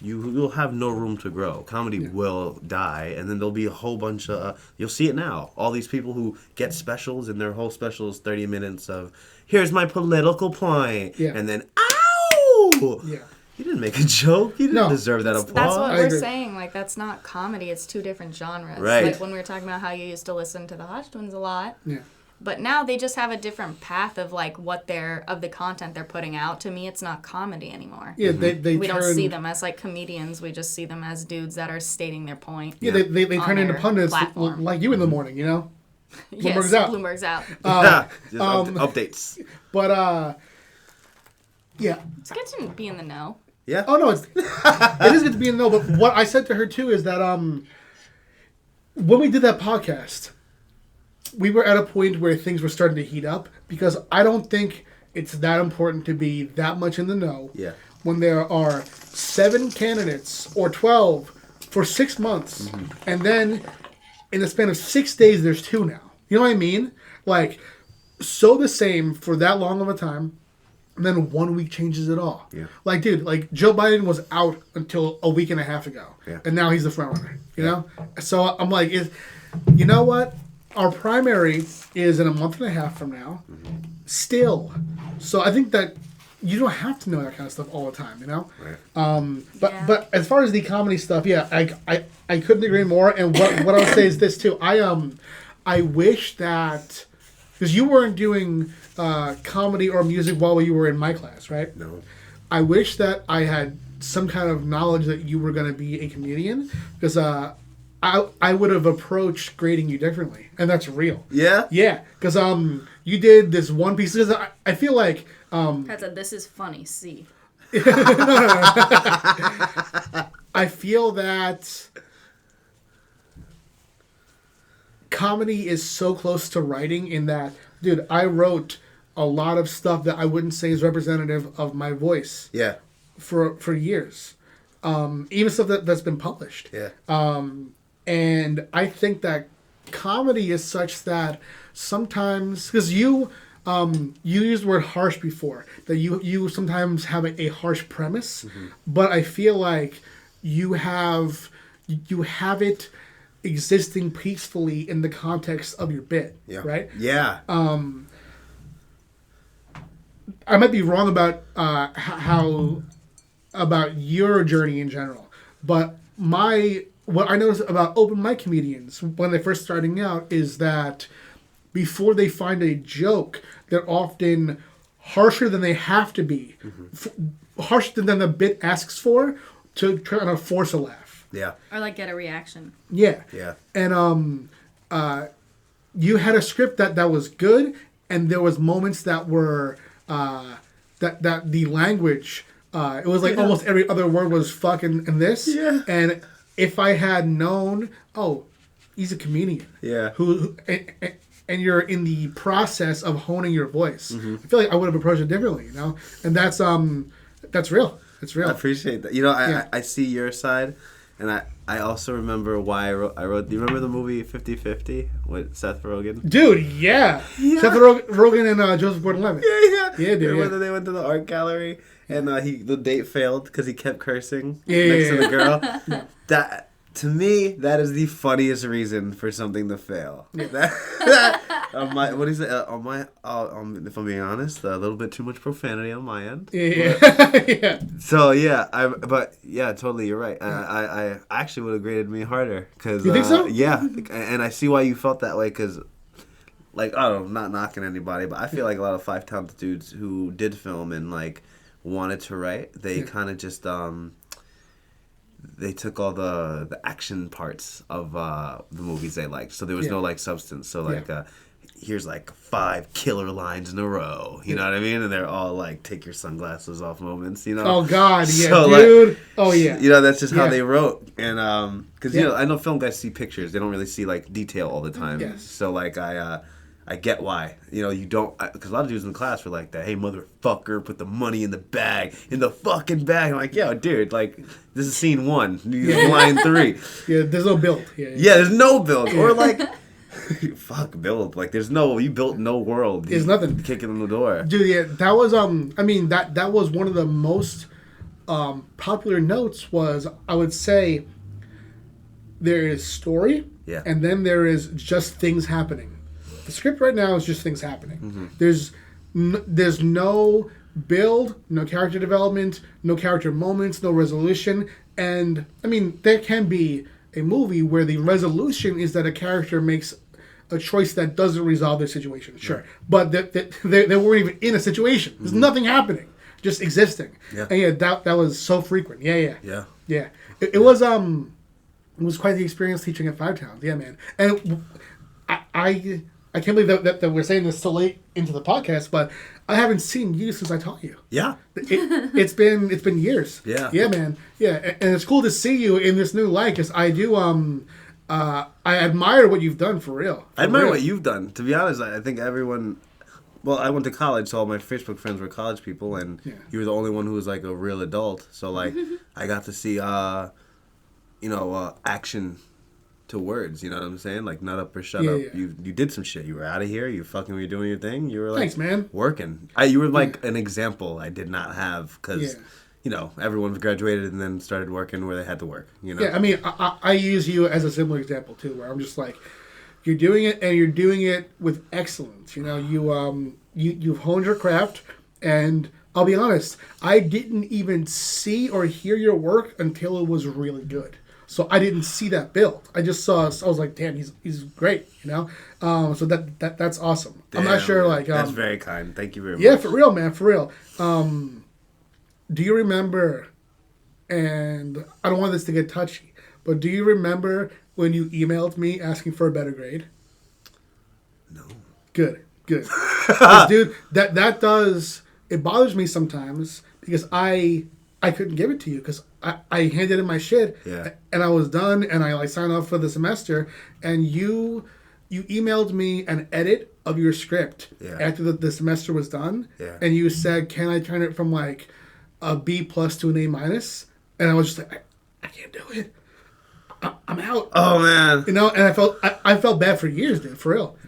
you'll have no room to grow. Comedy will die, and then there'll be a whole bunch of, you'll see it now, all these people who get specials, and their whole special is 30 minutes of, here's my political point, and then, ow! You didn't make a joke. You didn't deserve that applause. That's what we're saying. Like, that's not comedy. It's two different genres. Right. Like, when we were talking about how you used to listen to the Hodge Twins a lot. But now they just have a different path of, like, of the content they're putting out. To me, it's not comedy anymore. Yeah, we don't see them as, like, comedians. We just see them as dudes that are stating their point. Yeah, they turn into pundits like you in the morning, you know? Bloomberg's out. Bloomberg's out. Just updates. But, yeah. It's good to be in the know. Yeah. Oh, no, it is good to be in the know, but what I said to her, too, is that when we did that podcast, we were at a point where things were starting to heat up, because I don't think it's that important to be that much in the know when there are 7 candidates or 12 for 6 months, and then in the span of 6 days, there's 2 now. You know what I mean? Like, so the same for that long of a time, and then 1 week changes it all. Like, dude, like, Joe Biden was out until a week and a half ago. And now he's the front runner, you know? So I'm like, you know what? Our primary is in a month and a half from now. Still. So I think that you don't have to know that kind of stuff all the time, you know? But as far as the comedy stuff, I couldn't agree more. And what I would say is this, too. I wish that... Because you weren't doing comedy or music while you were in my class, right? No. I wish that I had some kind of knowledge that you were going to be a comedian, because I would have approached grading you differently, and that's real. Yeah? Yeah, because you did this one piece. Because I feel like... That's a this is funny, see. I feel that... comedy is so close to writing in that, dude, I wrote a lot of stuff that I wouldn't say is representative of my voice. For years. Even stuff that's been published. And I think that comedy is such that sometimes, because you used the word harsh before, that you sometimes have a harsh premise, but I feel like you have it existing peacefully in the context of your bit, right? I might be wrong about about your journey in general, but what I noticed about open mic comedians when they're first starting out is that before they find a joke, they're often harsher than they have to be, harsher than the bit asks for, to try to force a laugh. Or like get a reaction. And you had a script that was good, and there was moments that were that the language it was like almost every other word was fucking in this. And if I had known, he's a comedian. Who and you're in the process of honing your voice. I feel like I would have approached it differently, you know? And that's real. It's real. I appreciate that. You know, I see your side. And I also remember why I wrote. Do you remember the movie 50-50 with Seth Rogen? Dude, yeah. Seth Rogen and Joseph Gordon-Levitt. Yeah, dude. Whether they went to the art gallery and the date failed because he kept cursing next to the girl. That, to me, that is the funniest reason for something to fail. What is it? If I'm being honest, a little bit too much profanity on my end. So totally, you're right. I actually would have graded me harder because you think so? Yeah, and I see why you felt that way because, like, I don't know, not knocking anybody, but I feel like a lot of 5 talented dudes who did film and like wanted to write, they kind of just they took all the action parts of the movies they liked, so there was no like substance. So like here's like 5 killer lines in a row. You know what I mean? And they're all like, take your sunglasses off moments, you know? Oh, God, yeah, So, dude. Like, oh, yeah. You know, that's just how Yeah. they wrote. And, because, Yeah. you know, I know film guys see pictures. They don't really see, like, detail all the time. Yes. So, like, I get why. You know, you don't... Because a lot of dudes in the class were like that. Hey, motherfucker, put the money in the bag. In the fucking bag. I'm like, yo, dude, like, this is scene 1. Line 3. Yeah, there's no build. Yeah, Yeah, there's no build. Or, like... Fuck, build. Like, there's no... You built no world. There's nothing. Kicking in the door. Dude, yeah, that was I mean that was one of the most popular notes was, I would say, there is story, Yeah. and then there is just things happening. The script right now is just things happening. Mm-hmm. There's no build, no character development, no character moments, no resolution, and I mean there can be a movie where the resolution is that a character makes a choice that doesn't resolve their situation. Sure. But they weren't even in a situation. There's nothing happening. Just existing. Yeah. And yeah, that was so frequent. Yeah. Yeah. It was quite the experience teaching at Five Towns. Yeah, man. And I can't believe that we're saying this so late into the podcast, but I haven't seen you since I taught you. Yeah. It's been years. Yeah. Yeah, man. Yeah, and it's cool to see you in this new light because I do I admire what you've done for real. I admire what you've done. To be honest, I think everyone... Well, I went to college, so all my Facebook friends were college people, and you were the only one who was, like, a real adult. So, like, I got to see, action to words, you know what I'm saying? Like, nut up or shut up. Yeah. You did some shit. You were out of here. You fucking were doing your thing. You were, like... Thanks, man. Working. You were, like, an example I did not have, because... Yeah. You know, everyone graduated and then started working where they had to work, you know? Yeah, I mean, I use you as a similar example, too, where I'm just like, you're doing it, and you're doing it with excellence. You know, you've honed your craft, and I'll be honest, I didn't even see or hear your work until it was really good. So I didn't see that build. I just saw, I was like, damn, he's great, you know? So that's awesome. I'm not sure, like... that's very kind. Thank you very much. Yeah, for real, man, for real. Do you remember, and I don't want this to get touchy, but do you remember when you emailed me asking for a better grade? No. Good. 'Cause, dude, that does, it bothers me sometimes because I couldn't give it to you because I handed in my shit and I was done and I like signed off for the semester and you emailed me an edit of your script after the semester was done and you said, can I turn it from like a B+ to an A-? And I was just like, I can't do it. I'm out. Oh, man. You know, and I felt bad for years, dude, for real.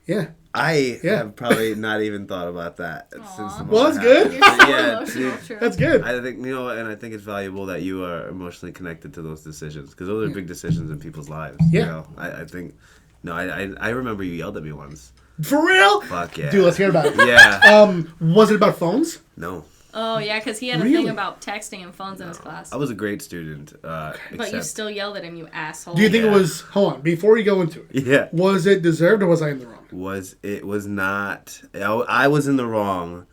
Yeah. I have probably not even thought about that since the moment. Well, that's good. You're so Yeah, emotional, dude. true. That's good. I think, you know, and I think it's valuable that you are emotionally connected to those decisions because those are big decisions in people's lives. Yeah. You know, I think, no, I remember you yelled at me once. For real? Fuck yeah. Dude, let's hear about it. Yeah. Was it about phones? No. Oh, yeah, because he had a Really? thing about texting and phones in his class. I was a great student. But you except- still yelled at him, you asshole. Do you think it was, hold on, before you go into it, Yeah. was it deserved or was I in the wrong? It was not. I was in the wrong.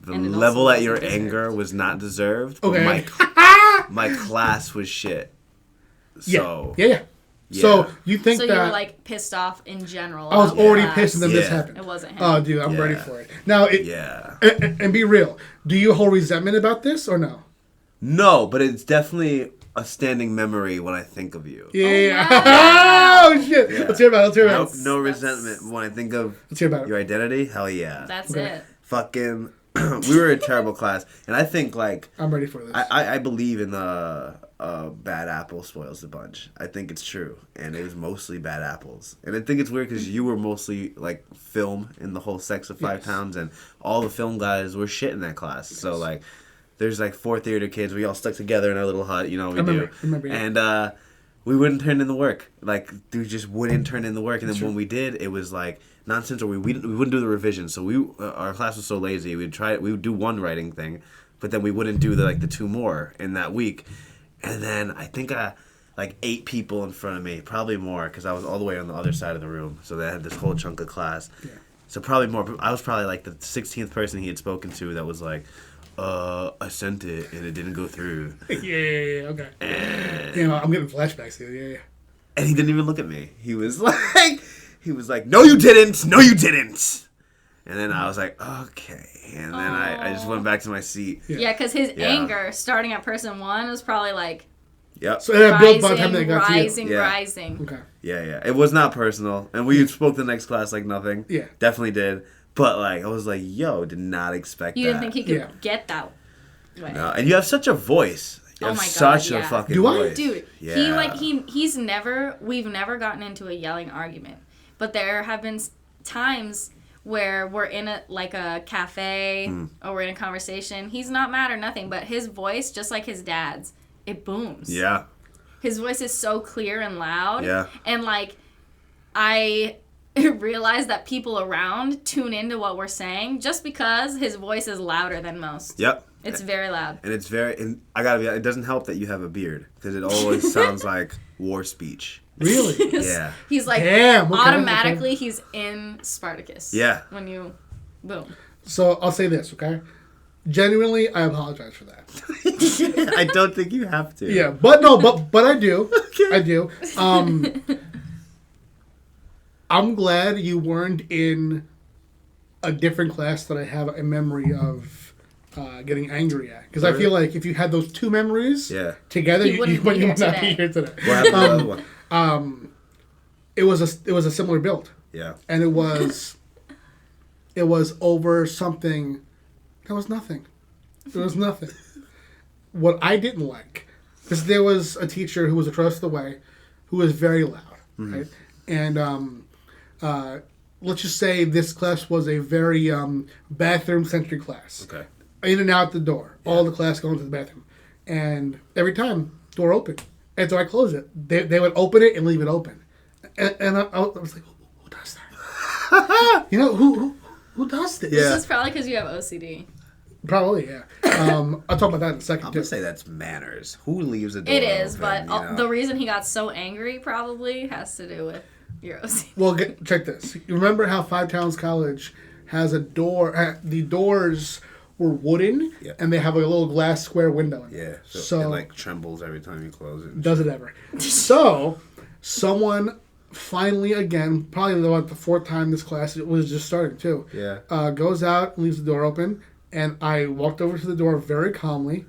The And it also level at your wasn't anger was not deserved. But Okay. my class was shit. Yeah. So Yeah. So you think So that you were, like, pissed off in general. I was about the already class. pissed and then this Yeah. happened? It wasn't him. Oh, dude, I'm ready Yeah. for it. Now, yeah. and be real, do you hold resentment about this or no? No, but it's definitely a standing memory when I think of you. Yeah. wow. Oh, shit. Yeah. Let's hear about it. Let's hear about it. No resentment when I think of Let's hear about your it. identity. Hell yeah. That's Okay. it. Fucking. We were a terrible class, and I think like I'm ready for this. I believe in the bad apple spoils the bunch. I think it's true, and it was mostly bad apples. And I think it's weird because you were mostly like film in the whole sex of Five Towns, and all the film guys were shit in that class. Yes. So like, there's like 4 theater kids. We all stuck together in our little hut. You know what we remember, yeah. And we wouldn't turn in the work. Like, we just wouldn't turn in the work. And then when we did, it was like nonsense, or we wouldn't do the revision. So our class was so lazy. We would do one writing thing, but then we wouldn't do the 2 more in that week. And then I think like 8 people in front of me, probably more, because I was all the way on the other side of the room. So they had this whole chunk of class. Yeah. So probably more. I was probably like the 16th person he had spoken to that was like, I sent it and it didn't go through. Yeah, okay. I'm getting flashbacks here. Yeah. And he didn't even look at me. He was like, he was like, "No, you didn't. No, you didn't." And then I was like, "Okay." And then I just went back to my seat. Yeah, because his anger starting at person 1 was probably like Yep. So it built by the time they got rising, to you. Yeah. rising. Okay. Yeah. It was not personal, and we spoke the next class like nothing. Yeah. Definitely did. But like, I was like, "Yo, did not expect You that." didn't think he could Yeah. get that way. No, and you have such a voice. You Oh have my God, such a yeah. fucking Do I? voice. Dude, Yeah. we've never gotten into a yelling argument. But there have been times where we're in a cafe or we're in a conversation. He's not mad or nothing, but his voice, just like his dad's, it booms. Yeah. His voice is so clear and loud. Yeah. And like I realize that people around tune into what we're saying just because his voice is louder than most. Yep. It's very loud. And it's very, and I gotta be, it doesn't help that you have a beard because it always sounds like war speech. Really? Yeah. He's like, Damn, okay, automatically he's in Spartacus. Yeah. When you, boom. So I'll say this, okay? Genuinely, I apologize for that. I don't think you have to. Yeah, but I do. Okay. I do. I'm glad you weren't in a different class that I have a memory of getting angry at. Because I feel like if you had those two memories Yeah. together, He you wouldn't would be here not be today. here today. What happened to the other one? It was a similar build, Yeah. and it was over something that was nothing. It was nothing. What I didn't like, because there was a teacher who was across the way, who was very loud, right? And let's just say this class was a very bathroom-centric class. Okay. In and out the door. All the class going to the bathroom. And every time, door open. And so I close it. They would open it and leave it open. And I was like, who does that? You know, who does this? Yeah. This is probably because you have OCD. Probably, yeah. I'll talk about that in a second, I'm too. gonna say that's manners. Who leaves the door It is, open, but you know? the reason he got so angry probably has to do with your OCD. Well, check this. You remember how Five Towns College has a door? The doors were wooden, Yep. and they have a little glass square window in Yeah. it. So it like trembles every time you close it. Does it ever? So, someone finally, again, probably the fourth time this class, it was just starting too. Yeah. Goes out and leaves the door open, and I walked over to the door very calmly,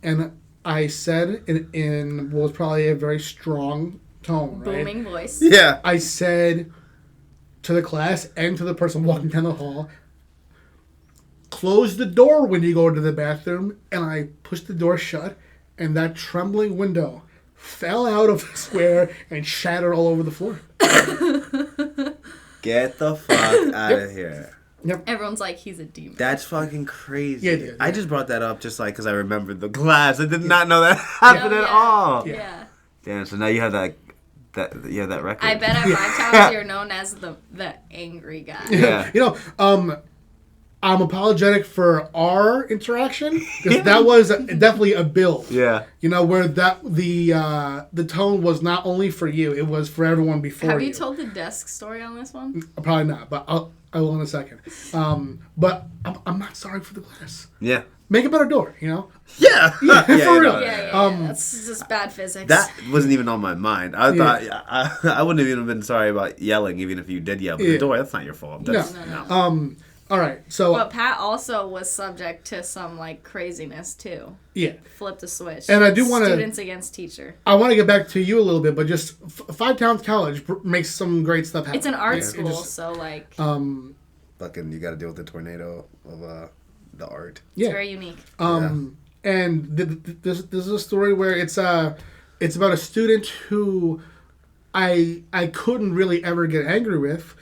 and I said in what was probably a very strong tone, right? Booming voice. Yeah. I said to the class and to the person walking down the hall, close the door when you go to the bathroom, and I pushed the door shut, and that trembling window fell out of the square and shattered all over the floor. Get the fuck out of here. Everyone's like, he's a demon. That's fucking crazy. Yeah, dude, I yeah. just brought that up just like because I remembered the class. I did not know that happened at all. Yeah. Damn. So now you have that record. I bet at Five Towns you're known as the angry guy. Yeah. You know, I'm apologetic for our interaction because that was definitely a build. Yeah. You know, where the tone was not only for you, it was for everyone before Have you. you told the desk story on this one? Probably not, but I will in a second. But I'm not sorry for the class. Yeah. Make a better door, you know? Yeah. Yeah. for real. no, Yeah. That's just bad physics. That wasn't even on my mind. I thought I wouldn't have even been sorry about yelling, even if you did yell. But the door, that's not your fault. That's, No. All right, so But Pat also was subject to some like craziness too. yeah. Flip the switch. And I do wanna- students against teacher. I want to get back to you a little bit, but just Five Towns College makes some great stuff happen. It's an art Yeah, it school, just- so like fucking, you got to deal with the tornado of the art. it's yeah. very unique. And this is a story where it's about a student who I couldn't really ever get angry with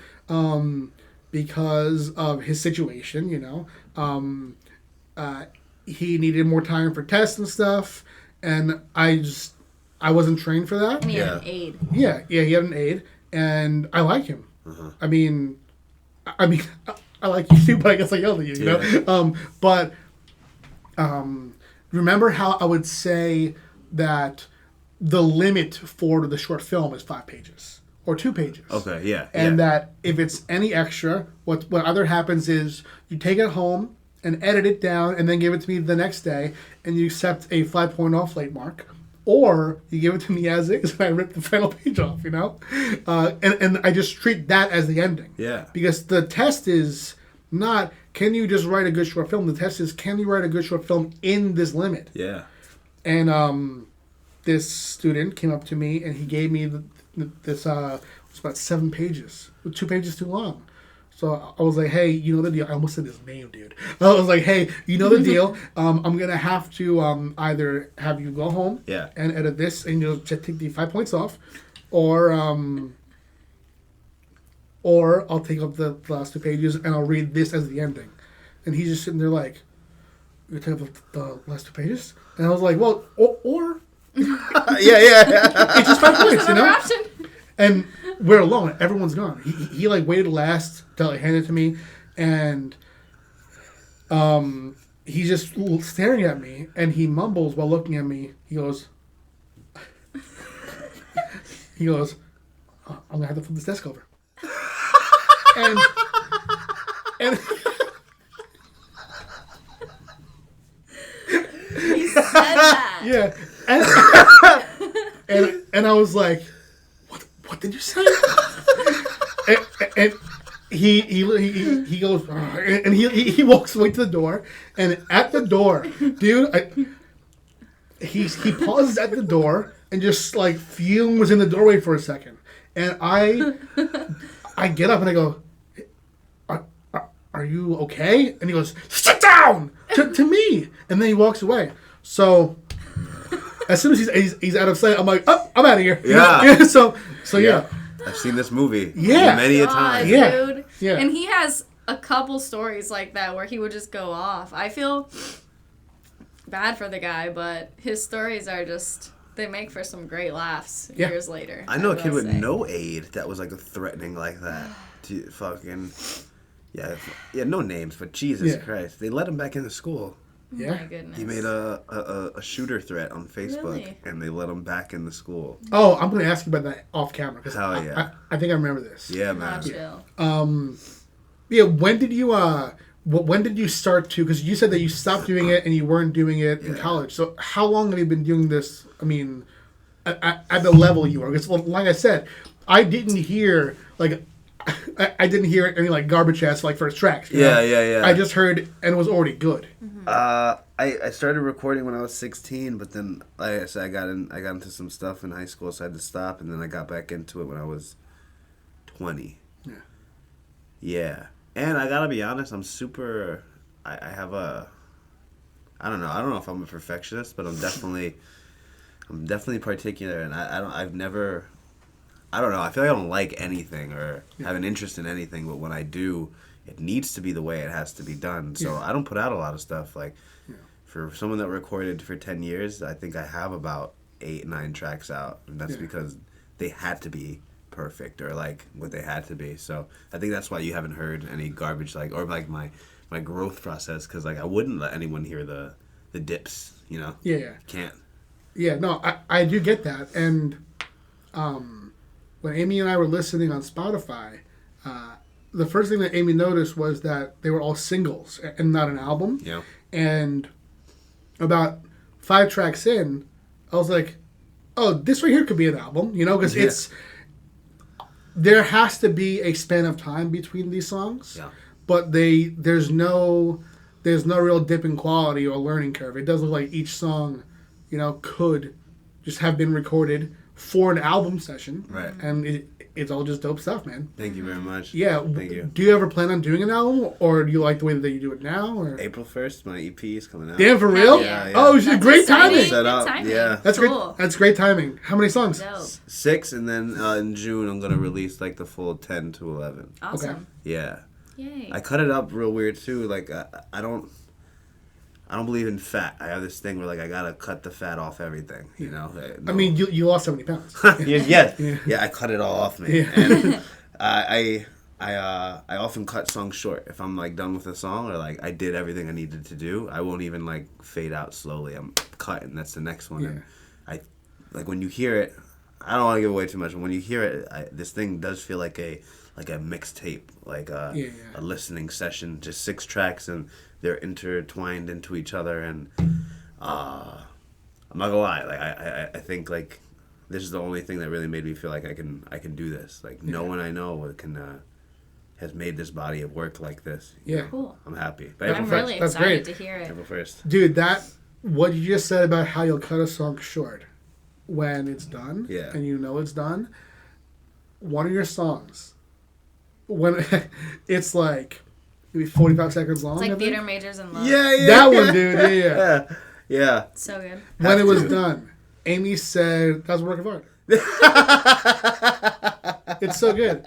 because of his situation, you know. He needed more time for tests and stuff, and I wasn't trained for that. And he had an aide. Yeah, he had an aide, and I like him. I mean, I like you too, but I guess I yelled at you, you know? But remember how I would say that the limit for the short film is 5 pages or 2 pages. Okay, yeah. And that if it's any extra, what either happens is you take it home and edit it down and then give it to me the next day and you accept a 5.0 late mark, or you give it to me as is, and I rip the final page off, you know? And I just treat that as the ending. Yeah. Because the test is not, can you just write a good short film? The test is, can you write a good short film in this limit? Yeah. And this student came up to me, and he gave me this, it was about 7 pages, 2 pages too long. So I was like, hey, you know the deal. I almost said his name, dude. I was like, hey, you know the deal. I'm going to have to either have you go home and edit this and you'll just take the 5 points off, or I'll take up the last 2 pages and I'll read this as the ending. And he's just sitting there like, you take up the last 2 pages? And I was like, well, or it's just 5 points, you know? Option. And we're alone. Everyone's gone. He like waited last till he handed it to me, and he's just staring at me, and he mumbles while looking at me. He goes, I'm gonna have to flip this desk over. and He said that. yeah, and I was like, what did you say? and he goes, and he walks away to the door, and at the door, dude, he pauses at the door and just like fumes in the doorway for a second, and I get up and I go, are you okay? And he goes, sit down, to me, and then he walks away. So as soon as he's out of sight, I'm like, oh, I'm out of here. Yeah. So yeah. I've seen this movie. Yeah. Many a time. Yeah. Dude. Yeah. And he has a couple stories like that where he would just go off. I feel bad for the guy, but his stories are just, they make for some great laughs years later. I know a kid will with say. no aid that was like threatening like that. To fucking no names, but Jesus Christ, they let him back into school. Yeah. My goodness. He made a shooter threat on Facebook, Really? and they let him back in the school. Oh, I'm going to ask you about that off camera, because Hell yeah. I think I remember this. Yeah, Not man. chill. Yeah, when did you start to, because you said that you stopped doing it and you weren't doing it in college. So how long have you been doing this, I mean, at the level you are? Because like I said, I didn't hear, like, I didn't hear any, like, garbage ass, like, first tracks. You know? Yeah. I just heard, and it was already good. I started recording when I was 16, but then, like I said, I got into some stuff in high school, so I had to stop, and then I got back into it when I was 20. Yeah. And I gotta be honest, I'm super, I have a, I don't know if I'm a perfectionist, but I'm definitely particular, and I don't know, I feel like I don't like anything or have an interest in anything, but when I do, it needs to be the way it has to be done. So I don't put out a lot of stuff. Like, for someone that recorded for 10 years, I think I have about 8-9 tracks out, and that's because they had to be perfect, or like what they had to be. So I think that's why you haven't heard any garbage, like, or like my growth process, because like I wouldn't let anyone hear the dips, you know. Can't. No, I do get that. And when Amy and I were listening on Spotify, the first thing that Amy noticed was that they were all singles and not an album. Yeah. And about 5 tracks in, I was like, oh, this right here could be an album, you know, because there has to be a span of time between these songs. Yeah. But there's no real dip in quality or learning curve. It does look like each song, you know, could just have been recorded for an album session. Right. And it's all just dope stuff, man. Thank you very much. Yeah. Thank you. Do you ever plan on doing an album, or do you like the way that you do it now? Or April 1st, my EP is coming out. damn, for real? Yeah. Oh, That's great exciting. timing. Set Good up, timing. yeah. That's Cool. great. That's great timing. How many songs? Dope. 6, and then in June I'm gonna release like the full 10 to 11. Awesome. Yeah. Yay. I cut it up real weird too. Like I don't believe in fat. I have this thing where like I gotta cut the fat off everything. You know. I mean, you lost 70 pounds. yeah. I cut it all off, man. Yeah. And I often cut songs short. If I'm like done with a song, or like I did everything I needed to do, I won't even like fade out slowly. I'm cutting. That's the next one. Yeah. And I like when you hear it. I don't want to give away too much, but when you hear it, this thing does feel like a mixtape, like a listening session. Just 6 tracks, and they're intertwined into each other, and I'm I'm not gonna lie. Like I think like this is the only thing that really made me feel like I can do this. Like no one I know can has made this body of work like this. Yeah. Cool. I'm happy. But I'm really That's excited great. to hear it. April 1st. Dude, what you just said about how you'll cut a song short when it's done, Yeah. and you know it's done. One of your songs, when it's like maybe 45 seconds long. It's I like think. Theater Majors in Love. Yeah. That one, dude. Yeah. Yeah. So good. When it was done, Amy said that was a work of art. It's so good.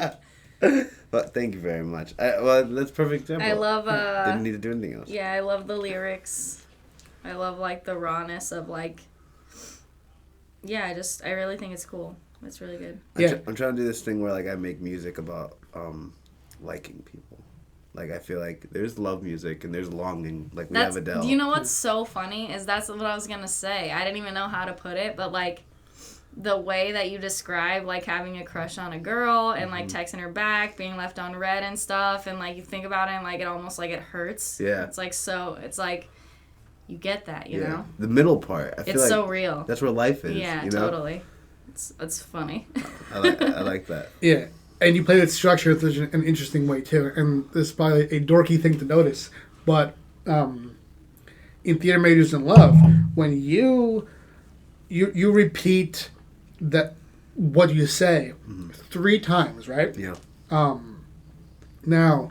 Well, thank you very much. Well, that's a perfect example. I love Didn't need to do anything else. yeah, I love the lyrics. I love like the rawness of like yeah, I really think it's cool. It's really good. I'm trying to do this thing where like I make music about liking people. Like I feel like there's love music and there's longing. Like we have Adele. You know what's so funny is that's what I was gonna say. I didn't even know how to put it, but like the way that you describe like having a crush on a girl and like texting her back, being left on red and stuff, and like you think about it and like it almost like it hurts. Yeah. It's like you get that, you know? The middle part. I feel It's like so real. That's where life is. Yeah, you know? totally. It's funny. I like that. Yeah. And you play with structure in such an interesting way too. And this is probably a dorky thing to notice, but in Theater Majors in Love, when you repeat that what you say 3 times, right? Yeah. Now,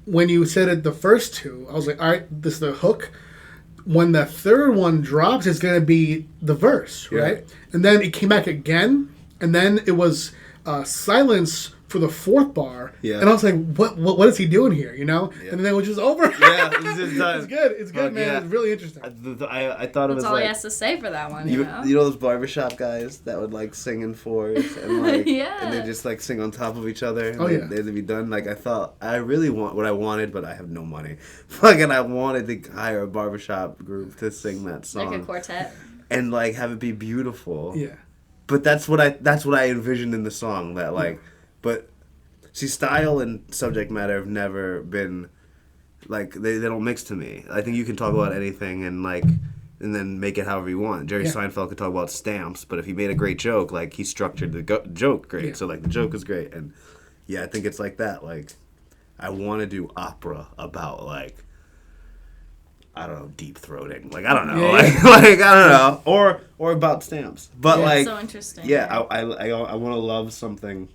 when you said it the first 2, I was like, all right, this is the hook. When the third one drops, it's going to be the verse, right? And then it came back again, and then it was silence for the 4th bar. Yeah. And I was like, what is he doing here, you know? Yeah. And then it was just over. Yeah, it's just done. It's good. It's good, Fuck man. yeah. It's really interesting. I thought it was That's all like he has to say for that one, you you know? know those barbershop guys that would like sing in 4s and like Yeah. and they just like sing on top of each other. And Oh, they, yeah. they'd be done. Like I thought I really want what I wanted, but I have no money. Fucking I wanted to hire a barbershop group to sing that song. Like a quartet. And like have it be beautiful. Yeah. But that's what I envisioned in the song. That like, but see, style and subject matter have never been like they don't mix to me. I think you can talk about anything and like and then make it however you want. Jerry Seinfeld could talk about stamps, but if he made a great joke, like he structured the joke great. Yeah. So like the joke is great, and yeah, I think it's like that. Like I want to do opera about like. I don't know, deep throating. Like I don't know, like I don't know, or about stamps. But like, so interesting. Yeah, I want to love something,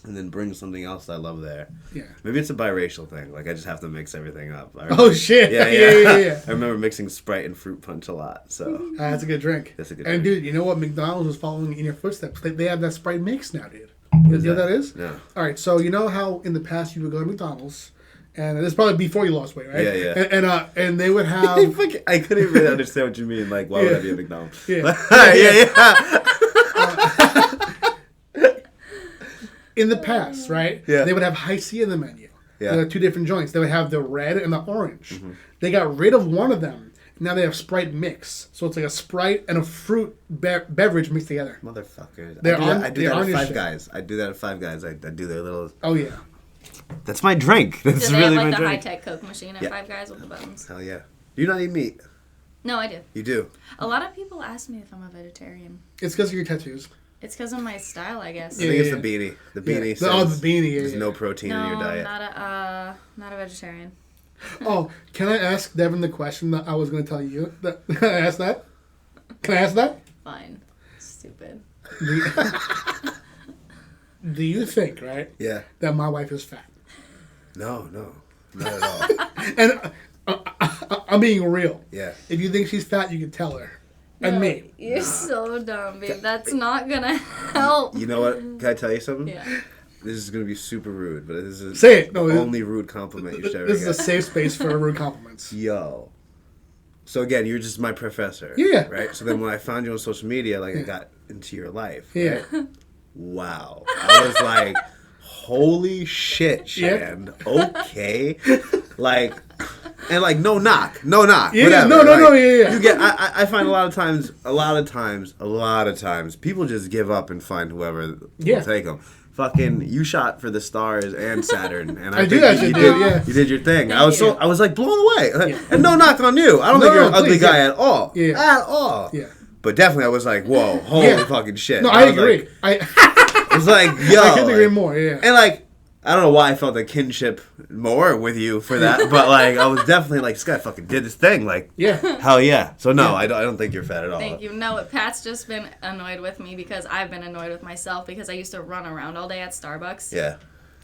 and then bring something else I love there. Yeah. Maybe it's a biracial thing. Like I just have to mix everything up. Oh, shit. Yeah. I remember mixing Sprite and fruit punch a lot. So That's a good drink. That's a good and drink. dude, you know what? McDonald's is following in your footsteps. They have that Sprite mix now, dude. You know what that is? No. All right, so you know how in the past you would go to McDonald's, and this is probably before you lost weight, right? Yeah. And they would have. I couldn't really understand what you mean. Like, why would I be at McDonald's? Yeah. In the past, right? Yeah. They would have high C in the menu. Yeah. They had 2 different joints. They would have the red and the orange. They got rid of one of them. Now they have Sprite mix. So it's like a Sprite and a fruit beverage mixed together. Motherfuckers. They're I do that on at your Five shit. Guys. I do that at Five Guys. I do their little. Oh, yeah. That's my drink. That's Do they really have like my the drink. high-tech Coke machine at Yeah. Five Guys with the buttons? Hell yeah. Do you not eat meat? No, I do. You do. A lot of people ask me if I'm a vegetarian. It's because of your tattoos. It's because of my style, I guess. I think it's the beanie. The beanie Yeah. says Oh, the beanie. there's Yeah. no protein No, in your diet. I'm not a vegetarian. Oh, can I ask Devin the question that I was going to tell you? Can I ask that? Can I ask that? Fine. Stupid. Do you think, right, Yeah. that my wife is fat? No, not at all. And I'm being real. Yeah. If you think she's fat, you can tell her. And me. You're so dumb, babe. That's not gonna help. You know what? Can I tell you something? Yeah. This is gonna be super rude, but this is Say it. No, the only rude compliment you should ever This is a get. safe space for rude compliments. Yo. So again, you're just my professor. Yeah. Right? So then when I found you on social media, like I got into your life. Yeah. Right? Wow. I was like, holy shit, Yeah. Shan. Okay. Like and like no knock. Yeah, whatever. no, Like, yeah. You get I find a lot of times people just give up and find whoever Yeah. will take them. Fucking, you shot for the stars and Saturn, and I do think actually, you dude, yeah. You did your thing. Thank you. I was like blown away. And no knock on you. I don't think you're an ugly please, guy yeah. at all. Yeah. At all. Yeah. But definitely I was like, whoa, holy Yeah. fucking shit. No, And I was agree. Like, it was like, yo. I couldn't agree like- more. Yeah. And like, I don't know why I felt a kinship more with you for that, but like, I was definitely like, this guy fucking did his thing. Like, Yeah. hell yeah. So no, I don't think you're fat at all. Thank you. No, Pat's just been annoyed with me because I've been annoyed with myself because I used to run around all day at Starbucks. Yeah.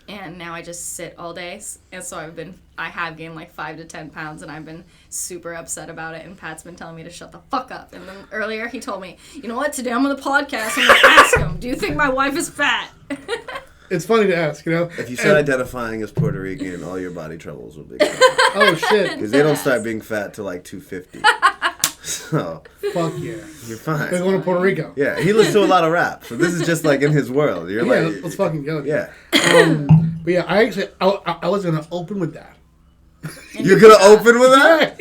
And now I just sit all day. And so I have gained like 5 to 10 pounds and I've been super upset about it. And Pat's been telling me to shut the fuck up. And then earlier he told me, you know what, today I'm on the podcast. I'm going to ask him, do you think my wife is fat? It's funny to ask, you know. If you start identifying as Puerto Rican, all your body troubles will be gone. Oh shit. Because they don't start being fat till like 250. So, Fuck yeah. you're They're fine. going to Puerto Rico. Yeah, he listens to a lot of rap. So this is just like in his world. You're Yeah, like, let's fucking go. yeah. But yeah, I was gonna open with that. You're going to open with that?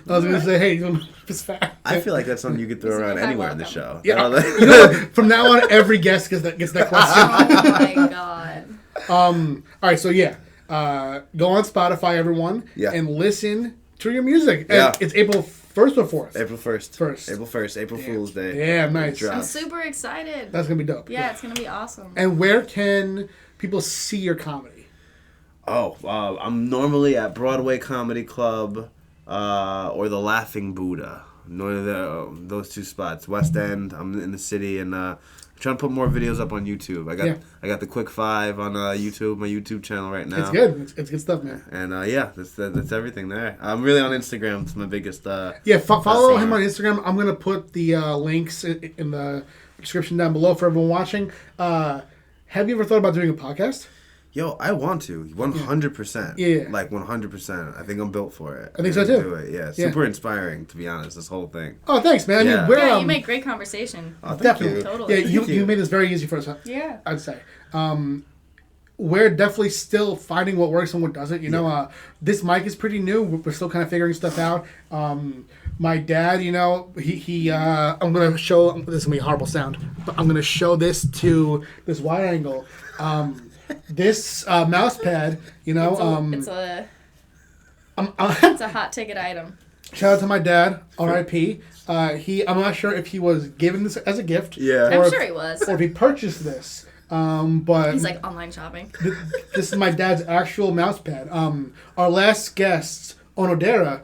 I was gonna say, hey, you know, it's fat. I feel like that's something you could throw around You're anywhere in the welcome. show. Yeah, I don't you know what? From now on, every guest gets that question. Oh my god. All right, so yeah, go on Spotify, everyone, Yeah. and listen to your music. And Yeah. it's April 1st or 4th. April 1st. First. April 1st. April Fool's Day. Yeah, nice. Drop. I'm super excited. That's gonna be dope. Yeah, it's gonna be awesome. And where can people see your comedy? Oh, I'm normally at Broadway Comedy Club or the Laughing Buddha. Those two spots. West End. I'm in the city, and trying to put more videos up on YouTube. I got the Quick 5 on YouTube, my YouTube channel right now. It's good. It's good stuff, man. And yeah, that's everything there. I'm really on Instagram. It's my biggest. Yeah, follow That's him on Instagram. I'm gonna put the links in the description down below for everyone watching. Have you ever thought about doing a podcast? Yo, I want to 100%. Yeah. Like 100%. I think I'm built for it. I think so, too. Do it. Yeah. Yeah. Super inspiring, to be honest. This whole thing. Oh, thanks, man. Yeah. I mean, we're, Yeah, you make great conversation. Oh, thank definitely. you. Totally. Yeah, Thank you made this very easy for us. Yeah. I'd say. We're definitely still finding what works and what doesn't. You know, this mic is pretty new. We're still kind of figuring stuff out. My dad, you know, he I'm gonna show. This is gonna be a horrible sound, but I'm gonna show this to this wide angle. This mouse pad, you know, It's a I'm hot ticket item. shout out to my dad, R.I.P. I'm not sure if he was given this as a gift. Yeah. I'm or sure if- he was. Or if he purchased this. But He's like online shopping. this is my dad's actual mouse pad. Our last guest, Onodera,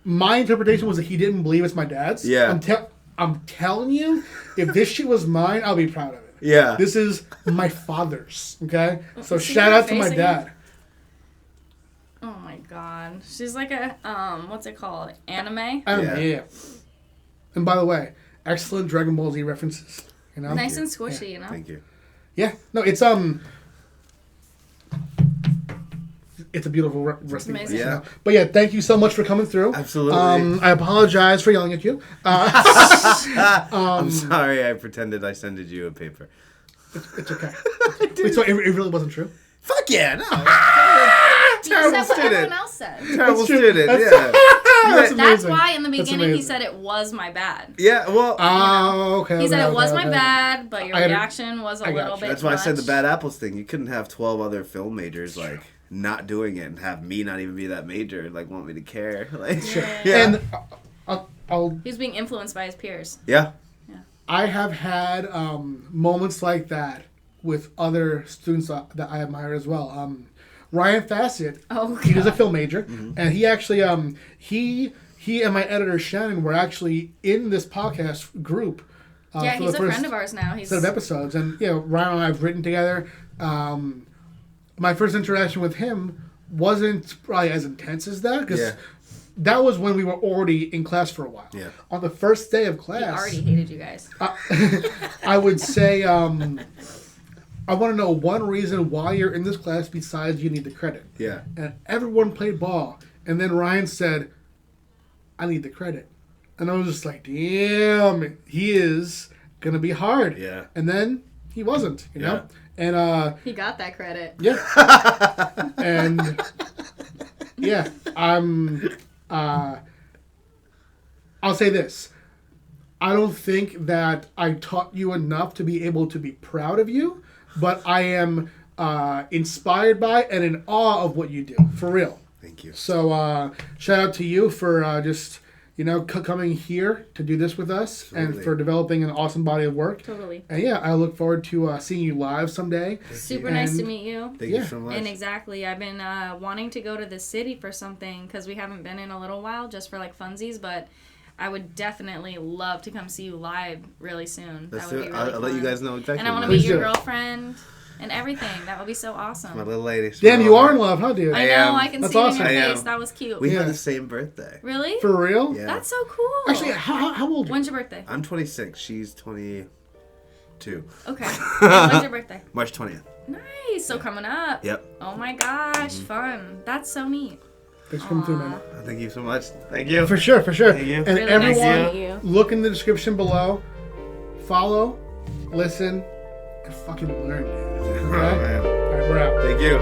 my interpretation was that he didn't believe it's my dad's. Yeah. I'm telling you, if this shit was mine, I'll be proud of it. Yeah. This is my father's. Okay? So See shout her out to my face dad. Oh my god. She's like a what's it called? Anime? Yeah. And by the way, excellent Dragon Ball Z references. You know? Nice and squishy, you know? Thank you. Yeah. No, it's a beautiful wrestling amazing. place, Yeah. you know? But yeah, thank you so much for coming through. Absolutely. I apologize for yelling at you. I'm sorry I pretended I sent you a paper. It's okay. Wait, so it really wasn't true? Fuck yeah, no. He Terrible said what everyone student. else said. Terrible That's true. student, That's- yeah. That's That's amazing. why in the That's beginning he amazing. said it was my bad. Yeah, well, Oh, okay. He said okay, it was okay, my okay. bad, but your I had- reaction was a I got little you. bit that's why I said the much. bad apples thing. You couldn't have 12 other film majors, like, not doing it and have me not even be that major and, like, want me to care. Like, yeah. And I'll He was being influenced by his peers. Yeah. I have had moments like that with other students that I admire as well. Ryan Fassett, Oh, he was a God. film major, and he actually he and my editor Shannon were actually in this podcast group. Yeah, for he's the a first friend of ours now. He's set of episodes, and you know, Ryan and I have written together. My first interaction with him wasn't probably as intense as that because Yeah. that was when we were already in class for a while. Yeah. On the first day of he class, already hated you guys. I would say I want to know one reason why you're in this class besides you need the credit. Yeah. And everyone played ball. And then Ryan said, I need the credit. And I was just like, damn, he is going to be hard. Yeah. And then he wasn't, you know? Yeah. And, He got that credit. yeah. And, yeah, I'll say this. I don't think that I taught you enough to be able to be proud of you, but I am inspired by and in awe of what you do, for real. Thank you. So shout out to you for just, coming here to do this with us Absolutely. and for developing an awesome body of work. Totally. And yeah, I look forward to seeing you live someday. Super nice to meet you. Thank you so much. And exactly, I've been wanting to go to the city for something because we haven't been in a little while, just for like funsies. But I would definitely love to come see you live really soon. Let's That would do be it. really I'll let you fun. guys know exactly. And I want to when. meet Please your do. girlfriend and everything. That would be so awesome. My little lady. Damn, you are in love, huh, dude? I I know. am. I can That's see it awesome. in I your am. face. That was cute. We Yeah. have the same birthday. Really? For real? Yeah. That's so cool. Actually, how old are you? When's your birthday? I'm 26. She's 22. Okay. And when's your birthday? March 20th. Nice. So coming up. Yep. Oh my gosh, fun. That's so neat. Thanks for coming through, man. Thank you so much. Thank you. For sure. Thank you. And Really everyone, nice to meet you. look in the description below. Follow, listen, and fucking learn, dude. Oh, Okay? man. All right, we're out. Thank you.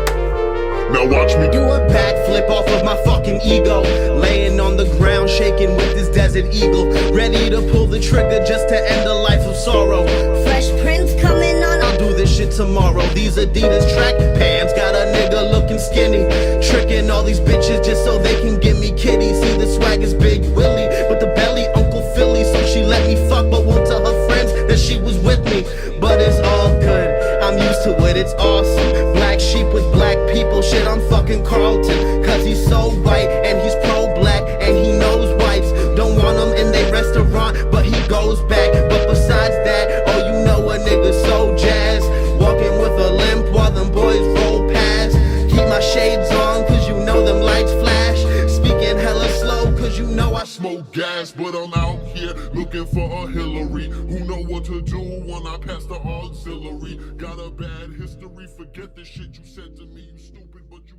Now watch me Do a backflip off of my fucking ego. Laying on the ground, shaking with this desert eagle. Ready to pull the trigger just to end a life of sorrow. Fresh Prince coming on. I'll do this shit tomorrow. These Adidas track pants got a nigga looking skinny. Tricking all these bitches just so they can give me kitties. See, the swag is Big Willie, but the belly Uncle Philly. So she let me fuck, but won't tell her friends that she was with me. But it's all good, I'm used to it, it's awesome. Black sheep with black people, shit, I'm fucking Carlton. Cause he's so white and he's pro-black and he knows whites don't want him in their restaurant, but he goes back. But besides that, oh, you know a nigga so jazz. Walking with a limp while them boys roll past. Keep my shades on cause you know them lights flash. Speaking hella slow cause you know I Smoke gas, but I'm out here looking for a Hillary who know what to do when I pass the auxiliary. Got a bad history, forget the shit you said to me, you stupid, but you